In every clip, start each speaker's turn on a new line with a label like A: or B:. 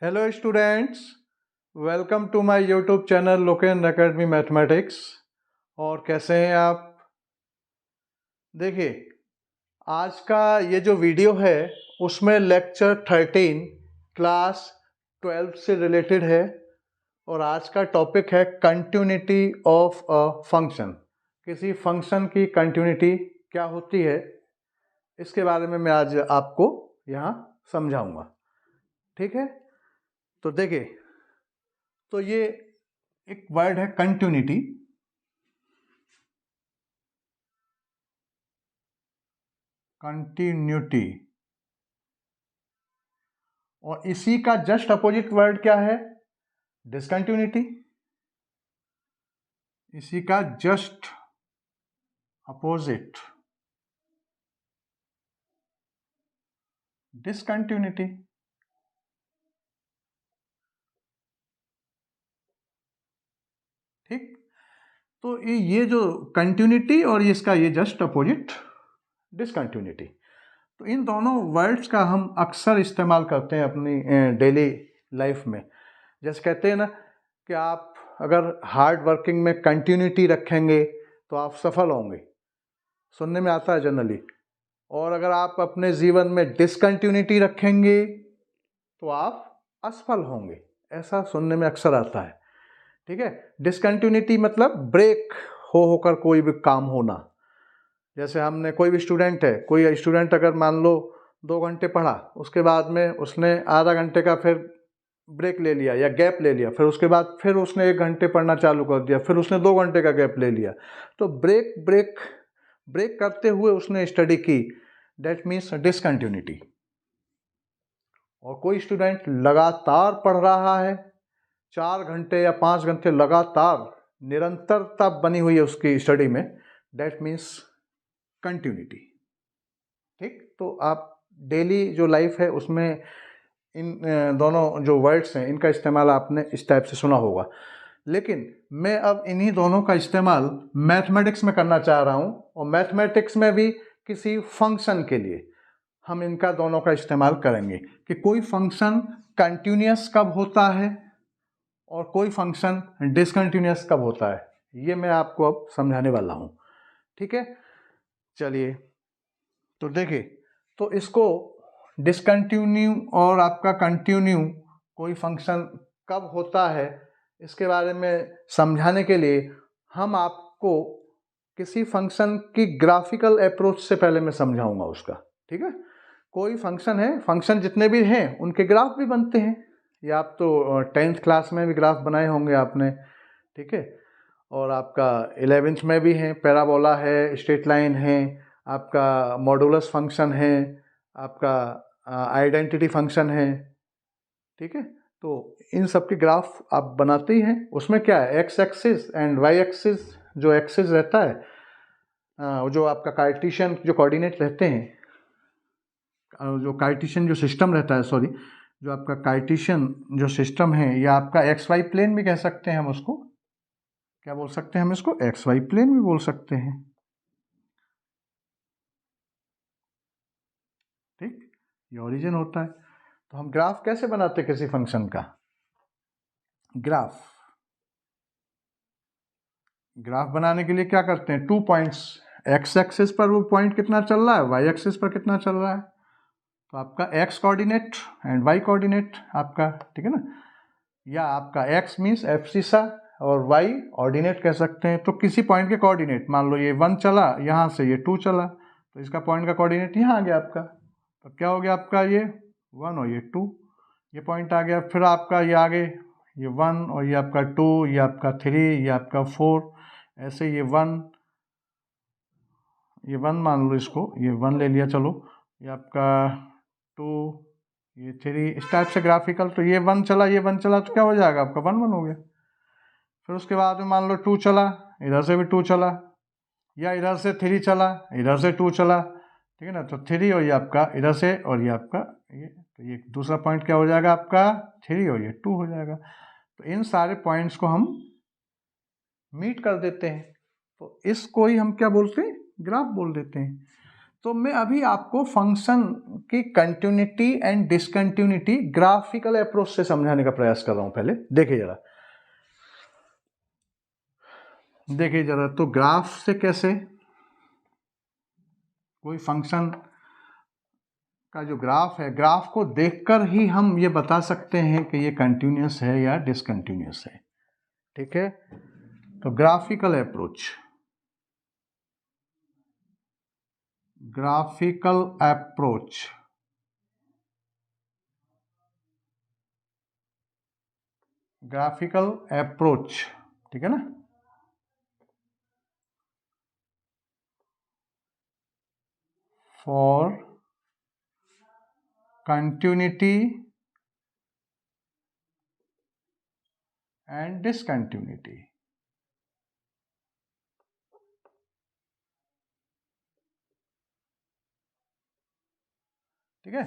A: Hello students, welcome to my YouTube channel Loken Academy mathematics. और कैसे हैं आप? देखिए, आज का ये जो वीडियो है उसमें लेक्चर 13 क्लास 12 से रिलेटेड है। और आज का टॉपिक है कंटिन्यूटी ऑफ अ फंक्शन। किसी फंक्शन की कंटिन्यूटी क्या होती है, इसके बारे में मैं आज आपको यहाँ समझाऊंगा। ठीक है, तो देखिए, तो ये एक वर्ड है कंटिन्यूटी। कंटिन्यूटी, और इसी का जस्ट अपोजिट वर्ड क्या है? डिसकंटिन्यूटी। इसी का जस्ट अपोजिट डिसकंटिन्यूटी। ठीक, तो ये जो कंटिन्यूटी और इसका ये जस्ट अपोजिट डिसकंटिन्यूटी, तो इन दोनों वर्ड्स का हम अक्सर इस्तेमाल करते हैं अपनी डेली लाइफ में। जैसे कहते हैं ना कि आप अगर हार्ड वर्किंग में कंटिन्यूटी रखेंगे तो आप सफल होंगे, सुनने में आता है जनरली। और अगर आप अपने जीवन में डिसकंटिन्यूटी रखेंगे तो आप असफल होंगे, ऐसा सुनने में अक्सर आता है। ठीक है, डिसकंटिन्यूटी मतलब ब्रेक हो होकर कोई भी काम होना। जैसे हमने कोई भी स्टूडेंट है, कोई स्टूडेंट अगर मान लो 2 घंटे पढ़ा, उसके बाद में उसने आधा घंटे का फिर ब्रेक ले लिया या गैप ले लिया, फिर उसके बाद फिर उसने 1 घंटे पढ़ना चालू कर दिया, फिर उसने 2 घंटे का गैप ले लिया, तो ब्रेक ब्रेक ब्रेक करते हुए उसने स्टडी की, दैट मीन्स डिसकंटिन्यूटी। और कोई स्टूडेंट लगातार पढ़ रहा है, 4 घंटे या 5 घंटे लगातार निरंतरता बनी हुई है उसकी स्टडी में, दैट मीन्स कंटिन्यूटी। ठीक, तो आप डेली जो लाइफ है उसमें इन दोनों जो वर्ड्स हैं इनका इस्तेमाल आपने इस टाइप से सुना होगा। लेकिन मैं अब इन्हीं दोनों का इस्तेमाल मैथमेटिक्स में करना चाह रहा हूँ, और मैथमेटिक्स में भी किसी फंक्शन के लिए हम इनका दोनों का इस्तेमाल करेंगे कि कोई फंक्शन कंटिन्यूअस कब होता है और कोई फंक्शन डिसकंटिन्यूअस कब होता है, ये मैं आपको अब समझाने वाला हूँ। ठीक है, चलिए, तो देखिए, तो इसको डिसकंटिन्यू और आपका कंटिन्यू कोई फंक्शन कब होता है, इसके बारे में समझाने के लिए हम आपको किसी फंक्शन की ग्राफिकल अप्रोच से पहले मैं समझाऊंगा उसका। ठीक है, कोई फंक्शन है, फंक्शन जितने भी हैं उनके ग्राफ भी बनते हैं। ये आप तो 10th क्लास में भी ग्राफ बनाए होंगे आपने। ठीक है, और आपका 11th में भी है, पैराबोला है, स्ट्रेट लाइन है, आपका मॉडुलस फंक्शन है, आपका आइडेंटिटी फंक्शन है। ठीक है, तो इन सब के ग्राफ आप बनाते ही हैं। उसमें क्या है, x axis and y axis, जो एक्सिस रहता है, जो आपका कार्टेशियन जो कोऑर्डिनेट रहते हैं, जो कार्टेशियन जो सिस्टम रहता है, सॉरी, जो आपका कार्टेशियन जो सिस्टम है, या आपका एक्स वाई प्लेन भी कह सकते हैं हम उसको। क्या बोल सकते हैं हम इसको? एक्स वाई प्लेन भी बोल सकते हैं। ठीक, ये ओरिजिन होता है। तो हम ग्राफ कैसे बनाते हैं किसी फंक्शन का? ग्राफ ग्राफ बनाने के लिए क्या करते हैं, 2 पॉइंट्स, एक्स एक्सिस पर वो पॉइंट कितना चल रहा है, वाई एक्सिस पर कितना चल रहा है, तो आपका x coordinate and y coordinate आपका, ठीक है ना, या आपका एक्स मीन्स एब्सिसा और वाई ऑर्डिनेट कह सकते हैं। तो किसी पॉइंट के कोऑर्डिनेट, मान लो ये 1 चला, यहाँ से ये 2 चला, तो इसका पॉइंट का कोऑर्डिनेट यहाँ आ गया आपका, तो क्या हो गया आपका, ये 1 और ये 2, ये पॉइंट आ गया। फिर आपका ये आगे ये 1 और ये आपका 2, ये आपका 3, ये आपका 4, ऐसे ये 1, ये 1 मान लो इसको, ये 1 ले लिया, चलो, ये आपका 2, ये 3, इस टाइप से ग्राफिकल। तो ये 1 चला, ये 1 चला, तो क्या हो जाएगा आपका, 1 1 हो गया। फिर उसके बाद में मान लो 2 चला, इधर से भी 2 चला, या इधर से 3 चला, इधर से 2 चला, ठीक है ना, तो 3 और ये आपका इधर से, और ये आपका ये, तो ये दूसरा पॉइंट क्या हो जाएगा आपका, 3 और ये 2 हो जाएगा। तो इन सारे पॉइंट्स को हम मीट कर देते हैं, तो इसको ही हम क्या बोलते हैं, ग्राफ बोल देते हैं। तो मैं अभी आपको फंक्शन की continuity and discontinuity graphical approach से समझाने का प्रयास कर रहा हूं। पहले देखिए जरा, तो ग्राफ से कैसे, कोई फंक्शन का जो ग्राफ है, ग्राफ को देखकर ही हम ये बता सकते हैं कि ये कंटिन्यूअस है या डिसकंटिन्यूअस है। ठीक है, तो graphical approach, graphical approach graphical approach, ठीक है ना, फॉर कंटिन्यूटी एंड डिसकंटिन्यूटी। ठीक है,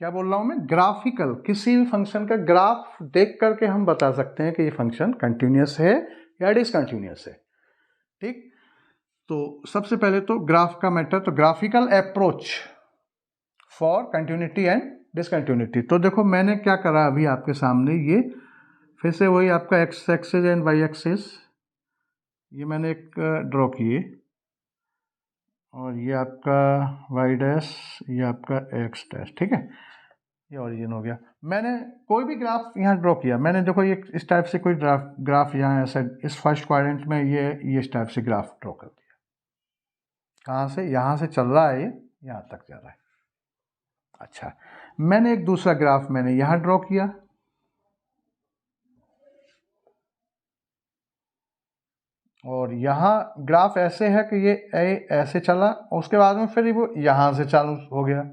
A: क्या बोल रहा हूं मैं, ग्राफिकल, किसी भी फंक्शन का ग्राफ देख करके हम बता सकते हैं कि ये फंक्शन कंटिन्यूअस है या डिसकंटिन्यूअस है। ठीक, तो सबसे पहले तो ग्राफ का मैटर, तो graphical approach for continuity and discontinuity. तो देखो मैंने क्या करा अभी आपके सामने, ये फिर से वही आपका x axis and y axis, ये मैंने एक ड्रॉ किए, और ये आपका वाई डैश, ये आपका एक्स डैश। ठीक है, ये ओरिजिन हो गया। मैंने कोई भी ग्राफ यहाँ ड्रॉ किया, मैंने देखो ये इस टाइप से कोई ग्राफ यहाँ ऐसा इस फर्स्ट क्वाड्रेंट में ये इस टाइप से ग्राफ ड्रॉ कर दिया। कहाँ से, यहाँ से चल रहा है, ये यहाँ तक जा रहा है। अच्छा, मैंने एक दूसरा ग्राफ मैंने यहाँ ड्रॉ किया, और यहाँ ग्राफ ऐसे है कि ये ऐसे चला, उसके बाद में फिर वो यहाँ से चालू हो गया,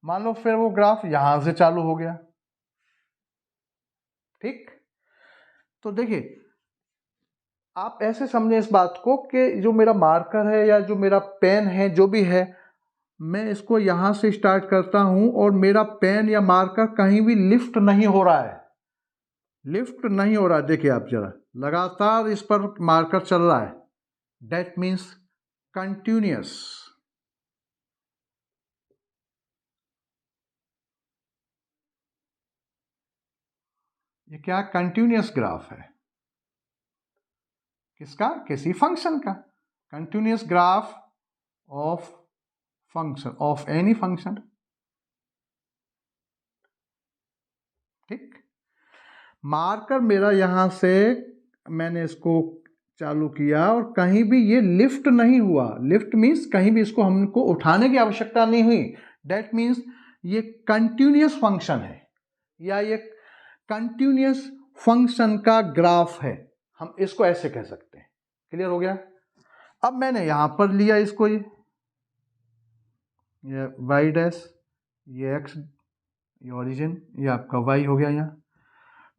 A: मान लो फिर वो ग्राफ यहाँ से चालू हो गया। ठीक, तो देखिए आप ऐसे समझें इस बात को कि जो मेरा मार्कर है या जो मेरा पेन है, जो भी है, मैं इसको यहाँ से स्टार्ट करता हूँ और मेरा पेन या मार्कर कहीं भी लिफ्ट नहीं हो रहा है, लिफ्ट नहीं हो रहा है। देखिए आप जरा, लगातार इस पर मार्कर चल रहा है, दैट मीन्स कंटिन्यूअस। ये क्या कंटिन्यूअस ग्राफ है, किसका, किसी फंक्शन का, continuous graph of function, of any function. ठीक, मार्कर मेरा यहां से मैंने इसको चालू किया और कहीं भी ये लिफ्ट नहीं हुआ, लिफ्ट मीन्स कहीं भी इसको हमको उठाने की आवश्यकता नहीं हुई, दैट मीन्स ये कंटिन्यूअस फंक्शन है या ये कंटिन्यूअस फंक्शन का ग्राफ है, हम इसको ऐसे कह सकते हैं। क्लियर हो गया। अब मैंने यहां पर लिया इसको, ये वाई डैश, ये एक्स, ये ओरिजिन, ये आपका वाई हो गया। यहाँ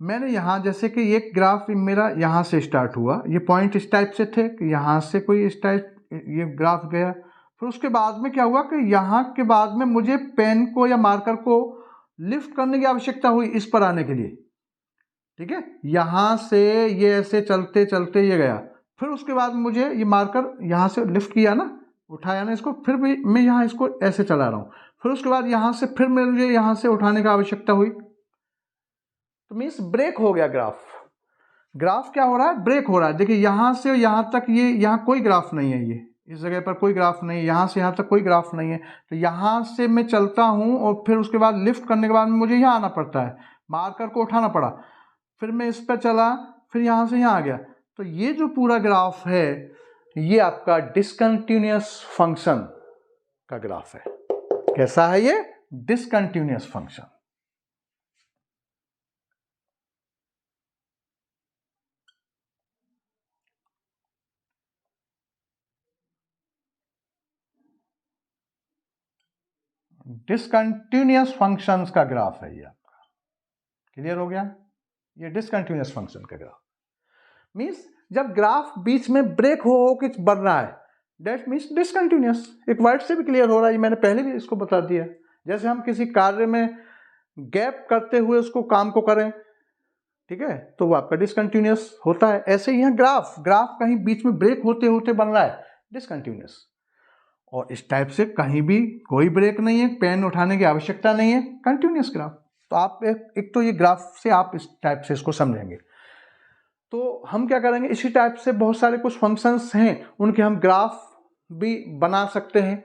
A: मैंने यहाँ जैसे कि एक ग्राफ मेरा यहाँ से स्टार्ट हुआ, ये पॉइंट इस टाइप से थे कि यहाँ से कोई इस टाइप ये ग्राफ गया, फिर उसके बाद में क्या हुआ कि यहाँ के बाद में मुझे पेन को या मार्कर को लिफ्ट करने की आवश्यकता हुई इस पर आने के लिए। ठीक है, यहाँ से ये ऐसे चलते चलते ये गया, फिर उसके बाद मुझे ये मार्कर यहाँ से लिफ्ट किया ना, उठाया ना इसको, फिर भी मैं यहाँ इसको ऐसे चला रहा हूँ, फिर उसके बाद यहाँ से फिर मुझे यहाँ से उठाने की आवश्यकता हुई, तो मीन्स ब्रेक हो गया ग्राफ। ग्राफ क्या हो रहा है, ब्रेक हो रहा है। देखिए यहाँ से यहाँ तक, ये यहाँ कोई ग्राफ नहीं है, ये इस जगह पर कोई ग्राफ नहीं है, यहाँ से यहाँ तक कोई ग्राफ नहीं है, तो यहाँ से मैं चलता हूँ और फिर उसके बाद लिफ्ट करने के बाद मुझे यहाँ आना पड़ता है, मार्कर को उठाना पड़ा, फिर मैं इस पर चला, फिर यहाँ से यहाँ आ गया। तो ये जो पूरा ग्राफ है ये आपका डिसकंटिन्यूअस फंक्शन का ग्राफ है। कैसा है ये, डिसकंटिन्यूअस फंक्शन। डिसकंटिन्यूअस फंक्शंस का ग्राफ है ये आपका। क्लियर हो गया, ये डिसकंटिन्यूअस फंक्शन का ग्राफ मींस जब ग्राफ बीच में ब्रेक हो के बढ़ रहा है, दैट मीन्स डिसकंटिन्यूअस। एक वर्ड से भी क्लियर हो रहा है, ये मैंने पहले भी इसको बता दिया। जैसे हम किसी कार्य में गैप करते हुए उसको काम को करें, ठीक है, तो वो आपका डिसकंटिन्यूअस होता है। ऐसे ही यहाँ ग्राफ कहीं बीच में ब्रेक होते होते बन रहा है, डिसकंटिन्यूअस। और इस टाइप से कहीं भी कोई ब्रेक नहीं है, पेन उठाने की आवश्यकता नहीं है, कंटिन्यूस ग्राफ। तो आप एक तो ये ग्राफ से आप इस टाइप से इसको समझेंगे। तो हम क्या करेंगे, इसी टाइप से बहुत सारे कुछ फंक्शंस हैं, उनके हम ग्राफ भी बना सकते हैं,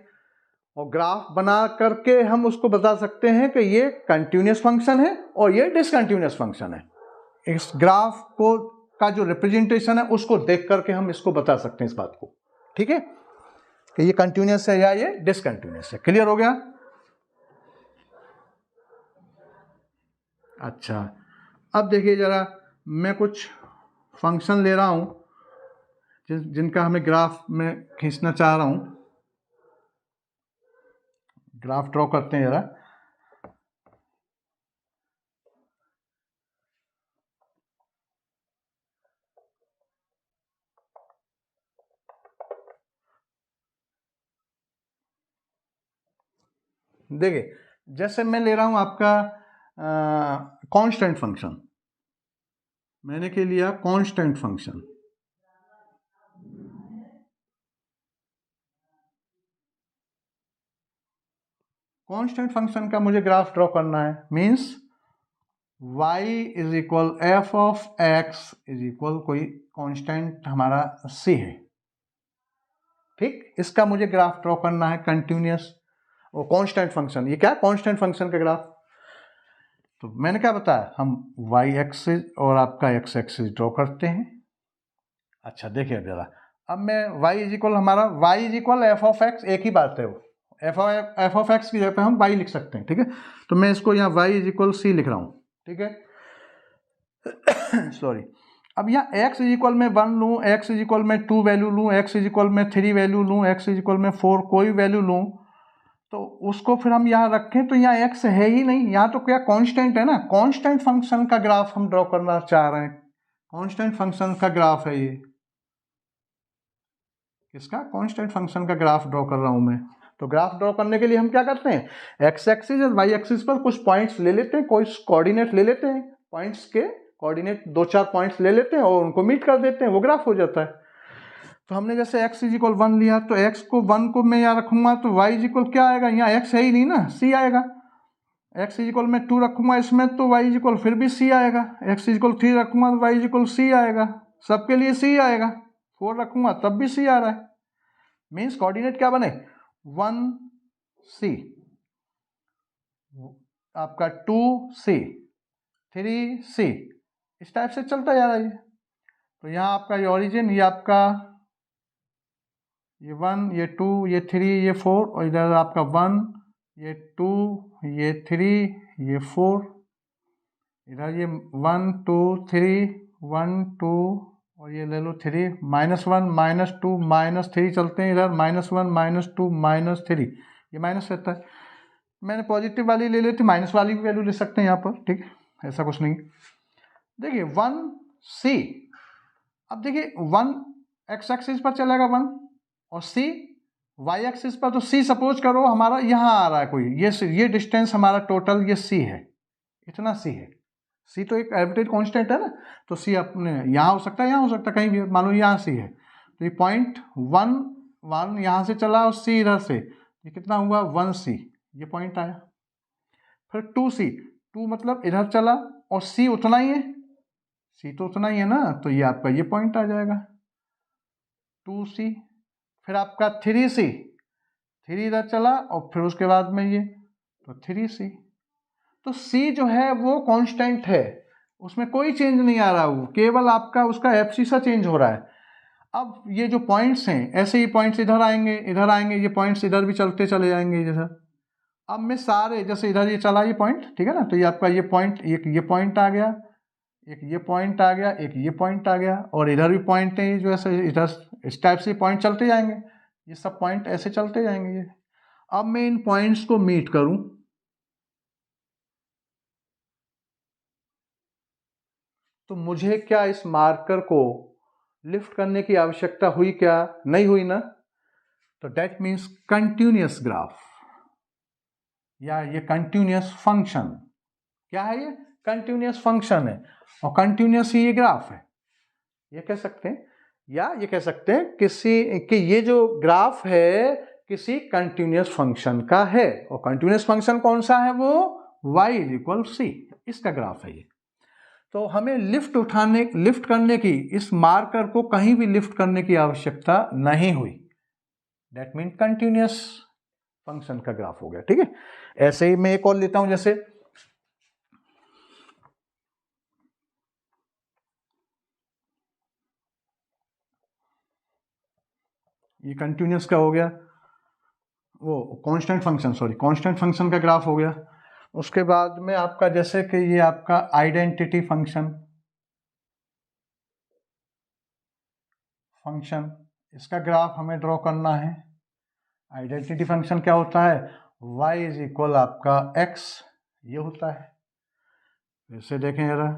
A: और ग्राफ बना करके हम उसको बता सकते हैं कि ये कंटिन्यूस फंक्शन है और ये डिसकंटिन्यूस फंक्शन है। इस ग्राफ को का जो रिप्रेजेंटेशन है उसको देख करके हम इसको बता सकते हैं इस बात को, ठीक है, कि ये कंटिन्यूस है या ये डिसकंटिन्यूस है। क्लियर हो गया? अच्छा, अब देखिए जरा, मैं कुछ फंक्शन ले रहा हूं जिनका हमें ग्राफ में खींचना चाह रहा हूं। ग्राफ ड्रॉ करते हैं जरा। देखिए, जैसे मैं ले रहा हूं आपका कांस्टेंट फंक्शन, मैंने के लिया कांस्टेंट फंक्शन। कांस्टेंट फंक्शन का मुझे ग्राफ ड्रॉ करना है, means y is equal F of x is equal कोई कांस्टेंट हमारा c है, ठीक। इसका मुझे ग्राफ ड्रॉ करना है कंटिन्यूस और कांस्टेंट फंक्शन। ये क्या, कांस्टेंट फंक्शन का ग्राफ। तो मैंने क्या बताया, हम y एक्सिस और आपका x एक्सिस ड्रॉ करते हैं। अच्छा देखिए जरा, अब मैं y इज इक्वल हमारा y is equal F of x, एक ही बात है वो, एफ ऑफ एक्स की जगह पे हम y लिख सकते हैं, ठीक है। तो मैं इसको यहाँ y इज इक्वल c लिख रहा हूँ, ठीक है। सॉरी। अब यहाँ x इज इक्वल में 1 लूँ, x इज इक्वल में 2 वैल्यू लूँ, x इज इक्वल में 3 वैल्यू लूँ, x इज इक्वल में 4 कोई वैल्यू लूँ, तो उसको फिर हम यहाँ रखें तो यहाँ x है ही नहीं, यहाँ तो क्या कांस्टेंट है ना। कांस्टेंट फंक्शन का ग्राफ हम ड्रॉ करना चाह रहे हैं, कांस्टेंट फंक्शन का ग्राफ है ये। किसका, कांस्टेंट फंक्शन का ग्राफ ड्रॉ कर रहा हूं मैं। तो ग्राफ ड्रॉ करने के लिए हम क्या करते हैं, एक्स एक्सिस और वाई एक्सिस पर कुछ पॉइंट्स ले लेते हैं, कोई कोऑर्डिनेट ले लेते हैं, पॉइंट्स के कोऑर्डिनेट 2-4 पॉइंट्स ले लेते हैं और उनको मीट कर देते हैं, वो ग्राफ हो जाता है। तो हमने जैसे x इज इक्वल 1 लिया, तो x को 1 को मैं यहाँ रखूंगा तो y इज इक्वल क्या आएगा, यहाँ x है ही नहीं ना, c आएगा। x इज इक्वल में 2 रखूंगा इसमें तो y इज इक्वल फिर भी c आएगा। x इज इक्वल 3 रखूंगा तो y इज इक्वल c आएगा, सबके लिए c आएगा। 4 रखूंगा तब भी c आ रहा है, मीन्स कोऑर्डिनेट क्या बने, 1 c, आपका 2 c, 3 c, इस टाइप से चलता जा रहा है। तो यहाँ आपका ये ओरिजिन, ये आपका ये 1, ये 2, ये 3, ये 4, और इधर आपका 1, ये 2, ये 3, ये 4, इधर ये 1 2 3, 1 2, और ये ले लो 3, -1 -2 -3 चलते हैं, इधर -1 -2 -3, ये माइनस रहता है। मैंने पॉजिटिव वाली ले लेती, माइनस वाली भी वैल्यू ले सकते हैं यहाँ पर, ठीक है, ऐसा कुछ नहीं। देखिए 1 c, अब देखिए 1 x एक्सिस पर चलेगा 1, और c y एक्सिस पर, तो c सपोज करो हमारा यहाँ आ रहा है कोई, ये डिस्टेंस हमारा टोटल ये c है, इतना c है। c तो एक आर्बिट्रेरी कांस्टेंट है ना, तो c अपने यहाँ हो सकता है, यहाँ हो सकता है, कहीं भी, मान लो यहाँ c है, तो ये पॉइंट 1 यहाँ से चला और c इधर से, ये कितना हुआ 1c, ये पॉइंट आया। फिर 2c, 2 मतलब इधर चला और c उतना ही है, c तो उतना ही है ना, तो ये आपका ये पॉइंट आ जाएगा 2c। फिर आपका 3c, 3 इधर चला और फिर उसके बाद में ये, तो 3c। तो c जो है वो कांस्टेंट है, उसमें कोई चेंज नहीं आ रहा, वो केवल आपका उसका एफसी सा चेंज हो रहा है। अब ये जो पॉइंट्स हैं, ऐसे ही पॉइंट्स इधर आएंगे, इधर आएंगे, ये पॉइंट्स इधर भी चलते चले जाएंगे जैसा। अब मैं सारे, जैसे इधर ये चला ये पॉइंट, ठीक है ना, तो ये आपका ये पॉइंट, एक ये पॉइंट आ गया, एक ये पॉइंट आ गया, एक ये पॉइंट आ गया, और इधर भी पॉइंट है जो ऐसे इधर इस टाइप से पॉइंट चलते जाएंगे, ये सब पॉइंट ऐसे चलते जाएंगे ये। अब मैं इन पॉइंट्स को मीट करूं तो मुझे क्या इस मार्कर को लिफ्ट करने की आवश्यकता हुई, क्या नहीं हुई ना, तो दैट मीन्स कंटिन्यूअस ग्राफ, या ये कंटिन्यूअस फंक्शन, क्या है ये कंटिन्यूअस फंक्शन है, और कंटिन्यूअस ही ये ग्राफ है, ये कह सकते हैं। या ये कह सकते हैं किसी कि ये जो ग्राफ है किसी कंटिन्यूस फंक्शन का है, और कंटिन्यूस फंक्शन कौन सा है, वो y इज इक्वल सी, इसका ग्राफ है ये। तो हमें लिफ्ट करने की, इस मार्कर को कहीं भी लिफ्ट करने की आवश्यकता नहीं हुई, दैट मीन कंटिन्यूस फंक्शन का ग्राफ हो गया। ठीक है, ऐसे ही मैं एक और लेता हूं, जैसे ये कंटिन्यूस का हो गया, वो constant function, sorry constant function का ग्राफ हो गया। उसके बाद में आपका जैसे कि ये आपका आइडेंटिटी फंक्शन, इसका ग्राफ हमें ड्रॉ करना है। आइडेंटिटी फंक्शन क्या होता है, y इज इक्वल आपका x, ये होता है। इसे देखें जरा,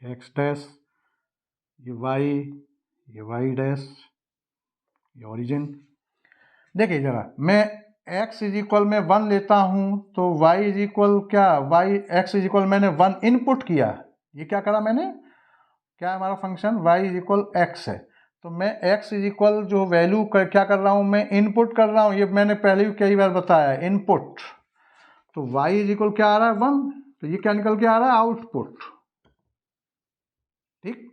A: x डैश, ये y डैश, ये ओरिजिन। देखिए जरा, मैं x इज इक्वल में 1 लेता हूं तो y इज इक्वल क्या, x इज इक्वल मैंने 1 इनपुट किया, ये क्या करा मैंने, क्या हमारा function y is equal x है, तो मैं x इज इक्वल जो वैल्यू क्या कर रहा हूं, मैं इनपुट कर रहा हूं, ये मैंने पहले भी कई बार बताया, इनपुट। तो y इज इक्वल क्या आ रहा है 1, तो ये क्या निकल के आ रहा है, आउटपुट। ठीक,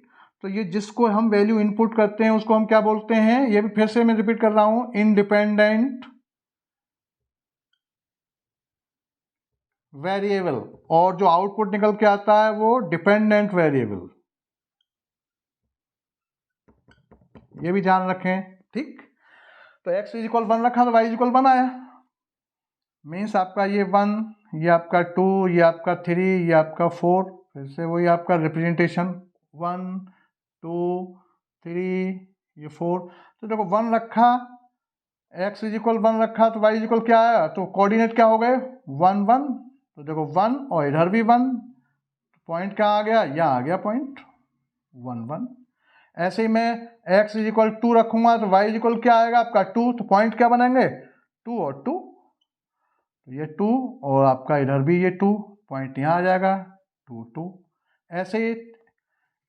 A: तो ये जिसको हम वैल्यू इनपुट करते हैं उसको हम क्या बोलते हैं, ये भी फिर से मैं रिपीट कर रहा हूं, इंडिपेंडेंट वेरिएबल, और जो आउटपुट निकल के आता है वो डिपेंडेंट वेरिएबल, ये भी ध्यान रखें। ठीक, तो x इज इक्वल 1 रखा तो y इज इक्वल 1 आया, मीन्स आपका ये 1, ये आपका 2, ये आपका 3, ये आपका 4, फिर से वही आपका रिप्रेजेंटेशन 1 2 3, ये 4। तो देखो 1 रखा, x इज इक्वल 1 रखा तो y इज इक्वल क्या आया, तो कोऑर्डिनेट क्या हो गए 1 1, तो देखो 1 और इधर भी 1, पॉइंट क्या आ गया, यहाँ आ गया पॉइंट 1 1। ऐसे ही मैं x इज इक्वल 2 रखूंगा तो y इज इक्वल क्या आएगा आपका 2, तो पॉइंट क्या बनेंगे 2 और 2, तो ये 2 और आपका इधर भी ये 2, पॉइंट यहाँ आ जाएगा 2 2। ऐसे ही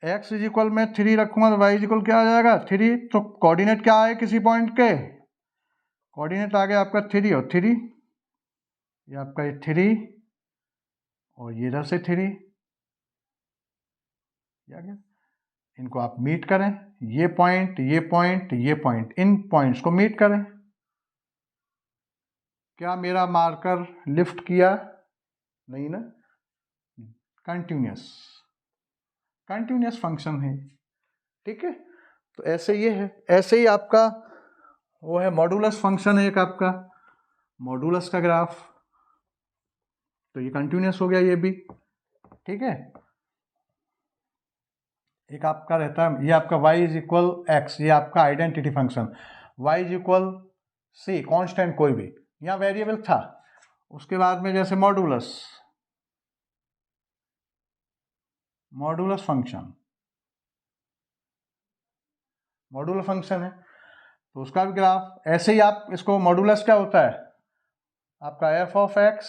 A: x इज इक्वल में 3 रखूंगा तो y इज इक्वल क्या आ जाएगा 3, तो कोऑर्डिनेट क्या आए किसी पॉइंट के, कोऑर्डिनेट आ गया आपका 3 और 3, ये आपका ये 3 और ये इधर से 3, ये आ गया। इनको आप मीट करें, ये पॉइंट ये पॉइंट ये पॉइंट, इन पॉइंट्स को मीट करें। क्या मेरा मार्कर लिफ्ट किया, नहीं ना, कंटिन्यूस फंक्शन है। ठीक है, तो ऐसे ये है, ऐसे ही आपका वो है मॉडुलस फंक्शन है एक आपका, मॉडुलस का ग्राफ, तो ये कंटिन्यूस हो गया ये भी। ठीक है, एक आपका रहता है, ये आपका y इज इक्वल एक्स, ये आपका identity function, y is equal c, constant कोई भी, यहाँ वेरिएबल था। उसके बाद में जैसे मॉडुलस फंक्शन है, तो उसका भी ग्राफ ऐसे ही, आप इसको मॉडुलस क्या होता है आपका f of x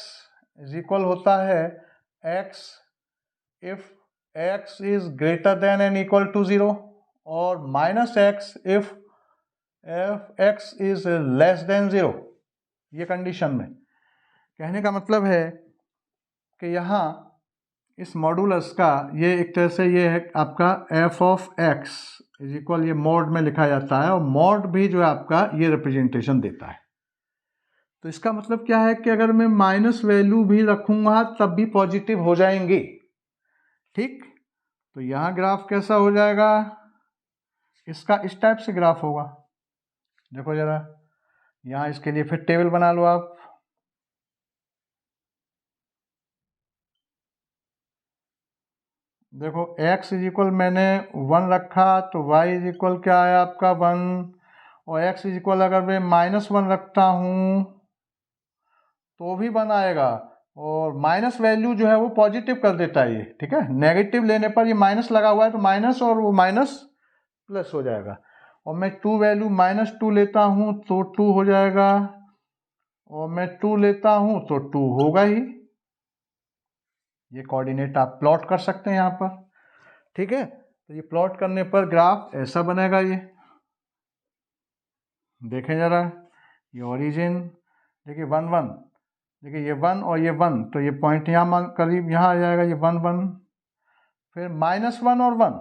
A: is equal होता है x if x is greater than and equal to 0, और minus x if x is less than 0, ये कंडीशन में। कहने का मतलब है कि यहाँ इस मॉडुलस का ये एक तरह से ये है आपका f of x is equal, ये मॉड में लिखा जाता है, और मॉड भी जो है आपका ये रिप्रेजेंटेशन देता है। तो इसका मतलब क्या है कि अगर मैं माइनस वैल्यू भी रखूंगा तब भी पॉजिटिव हो जाएंगी। ठीक, तो यहाँ ग्राफ कैसा हो जाएगा, इसका इस टाइप से ग्राफ होगा। देखो जरा, यहाँ इसके लिए फिर टेबल बना लो आप। देखो x इज इक्वल मैंने 1 रखा तो y इज इक्वल क्या है आपका 1, और x इज इक्वल अगर मैं -1 रखता हूँ तो भी 1 आएगा, और माइनस वैल्यू जो है वो पॉजिटिव कर देता है ये। ठीक है, नेगेटिव लेने पर ये माइनस लगा हुआ है तो माइनस, और वो माइनस प्लस हो जाएगा, और मैं 2 वैल्यू -2 लेता हूँ तो 2 हो जाएगा, और मैं 2 लेता हूँ तो 2 होगा ही। ये कोऑर्डिनेट आप प्लॉट कर सकते हैं यहाँ पर। ठीक है, तो ये प्लॉट करने पर ग्राफ ऐसा बनेगा ये। देखें ज़रा, ये ओरिजिन देखिए 1 1, देखिए ये 1 और ये 1, तो ये पॉइंट यहाँ करीब यहाँ आ जाएगा, ये 1 1, फिर -1 और 1,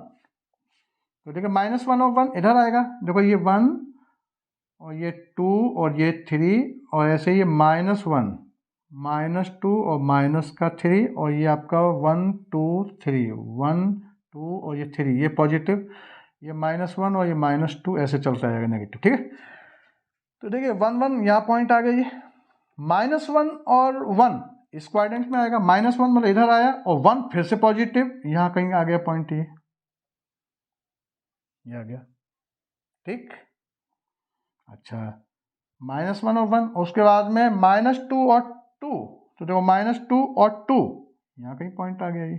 A: तो देखिए -1 और 1 इधर आएगा, देखो ये 1 और ये 2 और ये 3, और ऐसे ये -1 -2 और -3, और ये आपका 1 2 3 1 2 और ये 3, ये पॉजिटिव, ये -1 और ये -2 ऐसे चलता रहेगा नेगेटिव, ठीक है। तो देखिए 1 1 यहाँ पॉइंट आ गया, ये -1 और 1 इस क्वाड्रेंट में आएगा, -1 मतलब इधर आया और 1 फिर से पॉजिटिव, यहाँ कहीं आ गया पॉइंट, ये आ गया, ठीक। अच्छा, -1 और 1, उसके बाद में -2 और 2, तो देखो -2 और 2 यहाँ कहीं पॉइंट आ गया, ये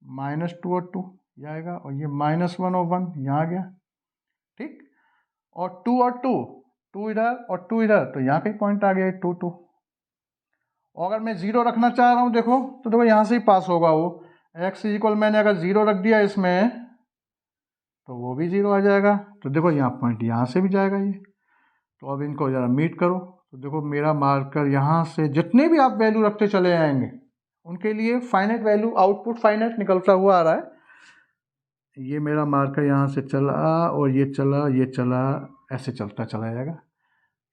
A: -2 और 2 ये आएगा, और ये -1 और 1 यहाँ आ गया, ठीक। और 2 और 2 इधर और 2 इधर, तो यहाँ कहीं पॉइंट आ गया 2 2। और अगर मैं 0 रखना चाह रहा हूँ देखो, तो देखो यहाँ से ही पास होगा वो, x इक्वल मैंने अगर 0 रख दिया इसमें तो वो भी 0 आ जाएगा, तो देखो यहाँ पॉइंट यहाँ से भी जाएगा ये। तो अब इनको ज़रा मीट करो, तो देखो मेरा मार्कर यहाँ से जितने भी आप वैल्यू रखते चले जाएंगे उनके लिए फाइनाइट वैल्यू, आउटपुट फाइनाइट निकलता हुआ आ रहा है। ये मेरा मार्कर यहाँ से चला और ये चला, ये चला, ऐसे चलता चला जाएगा।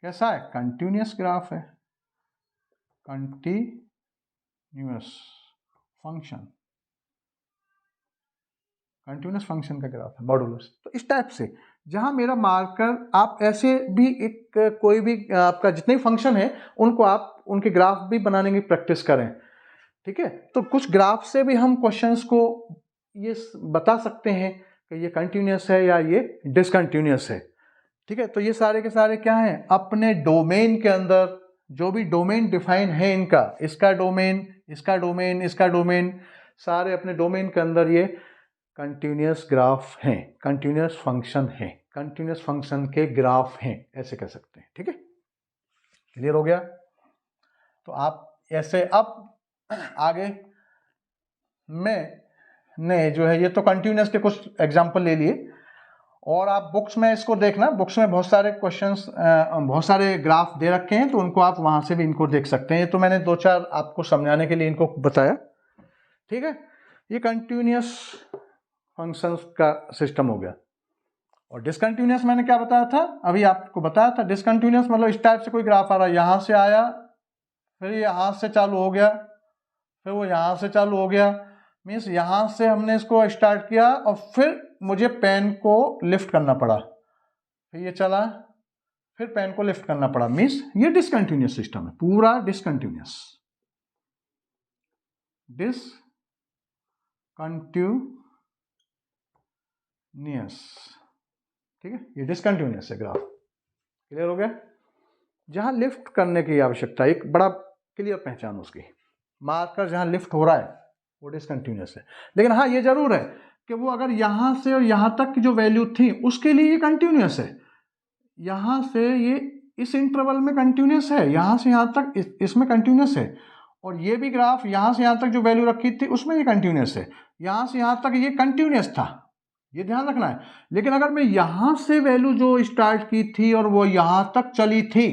A: कैसा है? कंटिन्यूस ग्राफ है, कंटिन्यूस फंक्शन, कंटिन्यूस फंक्शन का ग्राफ है, मॉडुलस। तो इस टाइप से जहाँ मेरा मार्कर, आप ऐसे भी एक कोई भी आपका जितने फंक्शन है उनको आप उनके ग्राफ भी बनाने की प्रैक्टिस करें, ठीक है। तो कुछ ग्राफ से भी हम क्वेश्चंस को ये बता सकते हैं कि ये कंटिन्यूस है या ये डिसकंटिन्यूस है, ठीक है। तो ये सारे के सारे क्या हैं, अपने डोमेन के अंदर जो भी डोमेन डिफाइन है इनका, इसका डोमेन, इसका डोमेन, इसका डोमेन, सारे अपने डोमेन के अंदर ये कंटिन्यूस ग्राफ हैं, कंटिन्यूस फंक्शन हैं, कंटिन्यूस फंक्शन के ग्राफ हैं, ऐसे कह सकते हैं, ठीक है। क्लियर हो गया? तो आप ऐसे अब आगे मैंने जो है ये तो कंटिन्यूस के कुछ एग्जांपल ले लिए, और आप बुक्स में इसको देखना, बुक्स में बहुत सारे क्वेश्चंस, बहुत सारे ग्राफ दे रखे हैं, तो उनको आप वहां से भी इनको देख सकते हैं। तो मैंने 2-4 आपको समझाने के लिए इनको बताया, ठीक है। ये कंटिन्यूस फंक्शंस का सिस्टम हो गया। और डिसकंटिन्यूस मैंने क्या बताया था, अभी आपको बताया था। डिसकंटिन्यूस मतलब इस टाइप से कोई ग्राफ आ रहा है, यहाँ से आया, फिर यहाँ से चालू हो गया, फिर वो यहाँ से चालू हो गया, मीन्स यहाँ से हमने इसको स्टार्ट किया और फिर मुझे पेन को लिफ्ट करना पड़ा, फिर ये चला, फिर पेन को लिफ्ट करना पड़ा, मीन्स ये डिसकंटिन्यूस सिस्टम है, पूरा डिसकंटिन्यूस, ठीक है। ये डिसकंटिन्यूस है ग्राफ। क्लियर हो गया? जहां लिफ्ट करने की आवश्यकता, एक बड़ा क्लियर पहचान उसकी, मार्कर जहां लिफ्ट हो रहा है वो डिसकंटिन्यूस है। लेकिन हाँ ये जरूर है कि वो अगर यहां से और यहां तक की जो वैल्यू थी उसके लिए ये कंटिन्यूस है, यहां से ये इस इंटरवल में कंटिन्यूस है, यहां से यहां तक इसमें कंटिन्यूस है, और ये भी ग्राफ यहां से यहां तक जो वैल्यू रखी थी उसमें ये कंटिन्यूस है, यहां से यहां तक ये कंटिन्यूस था, ये ध्यान रखना है। लेकिन अगर मैं यहां से वैल्यू जो स्टार्ट की थी और वो यहां तक चली थी,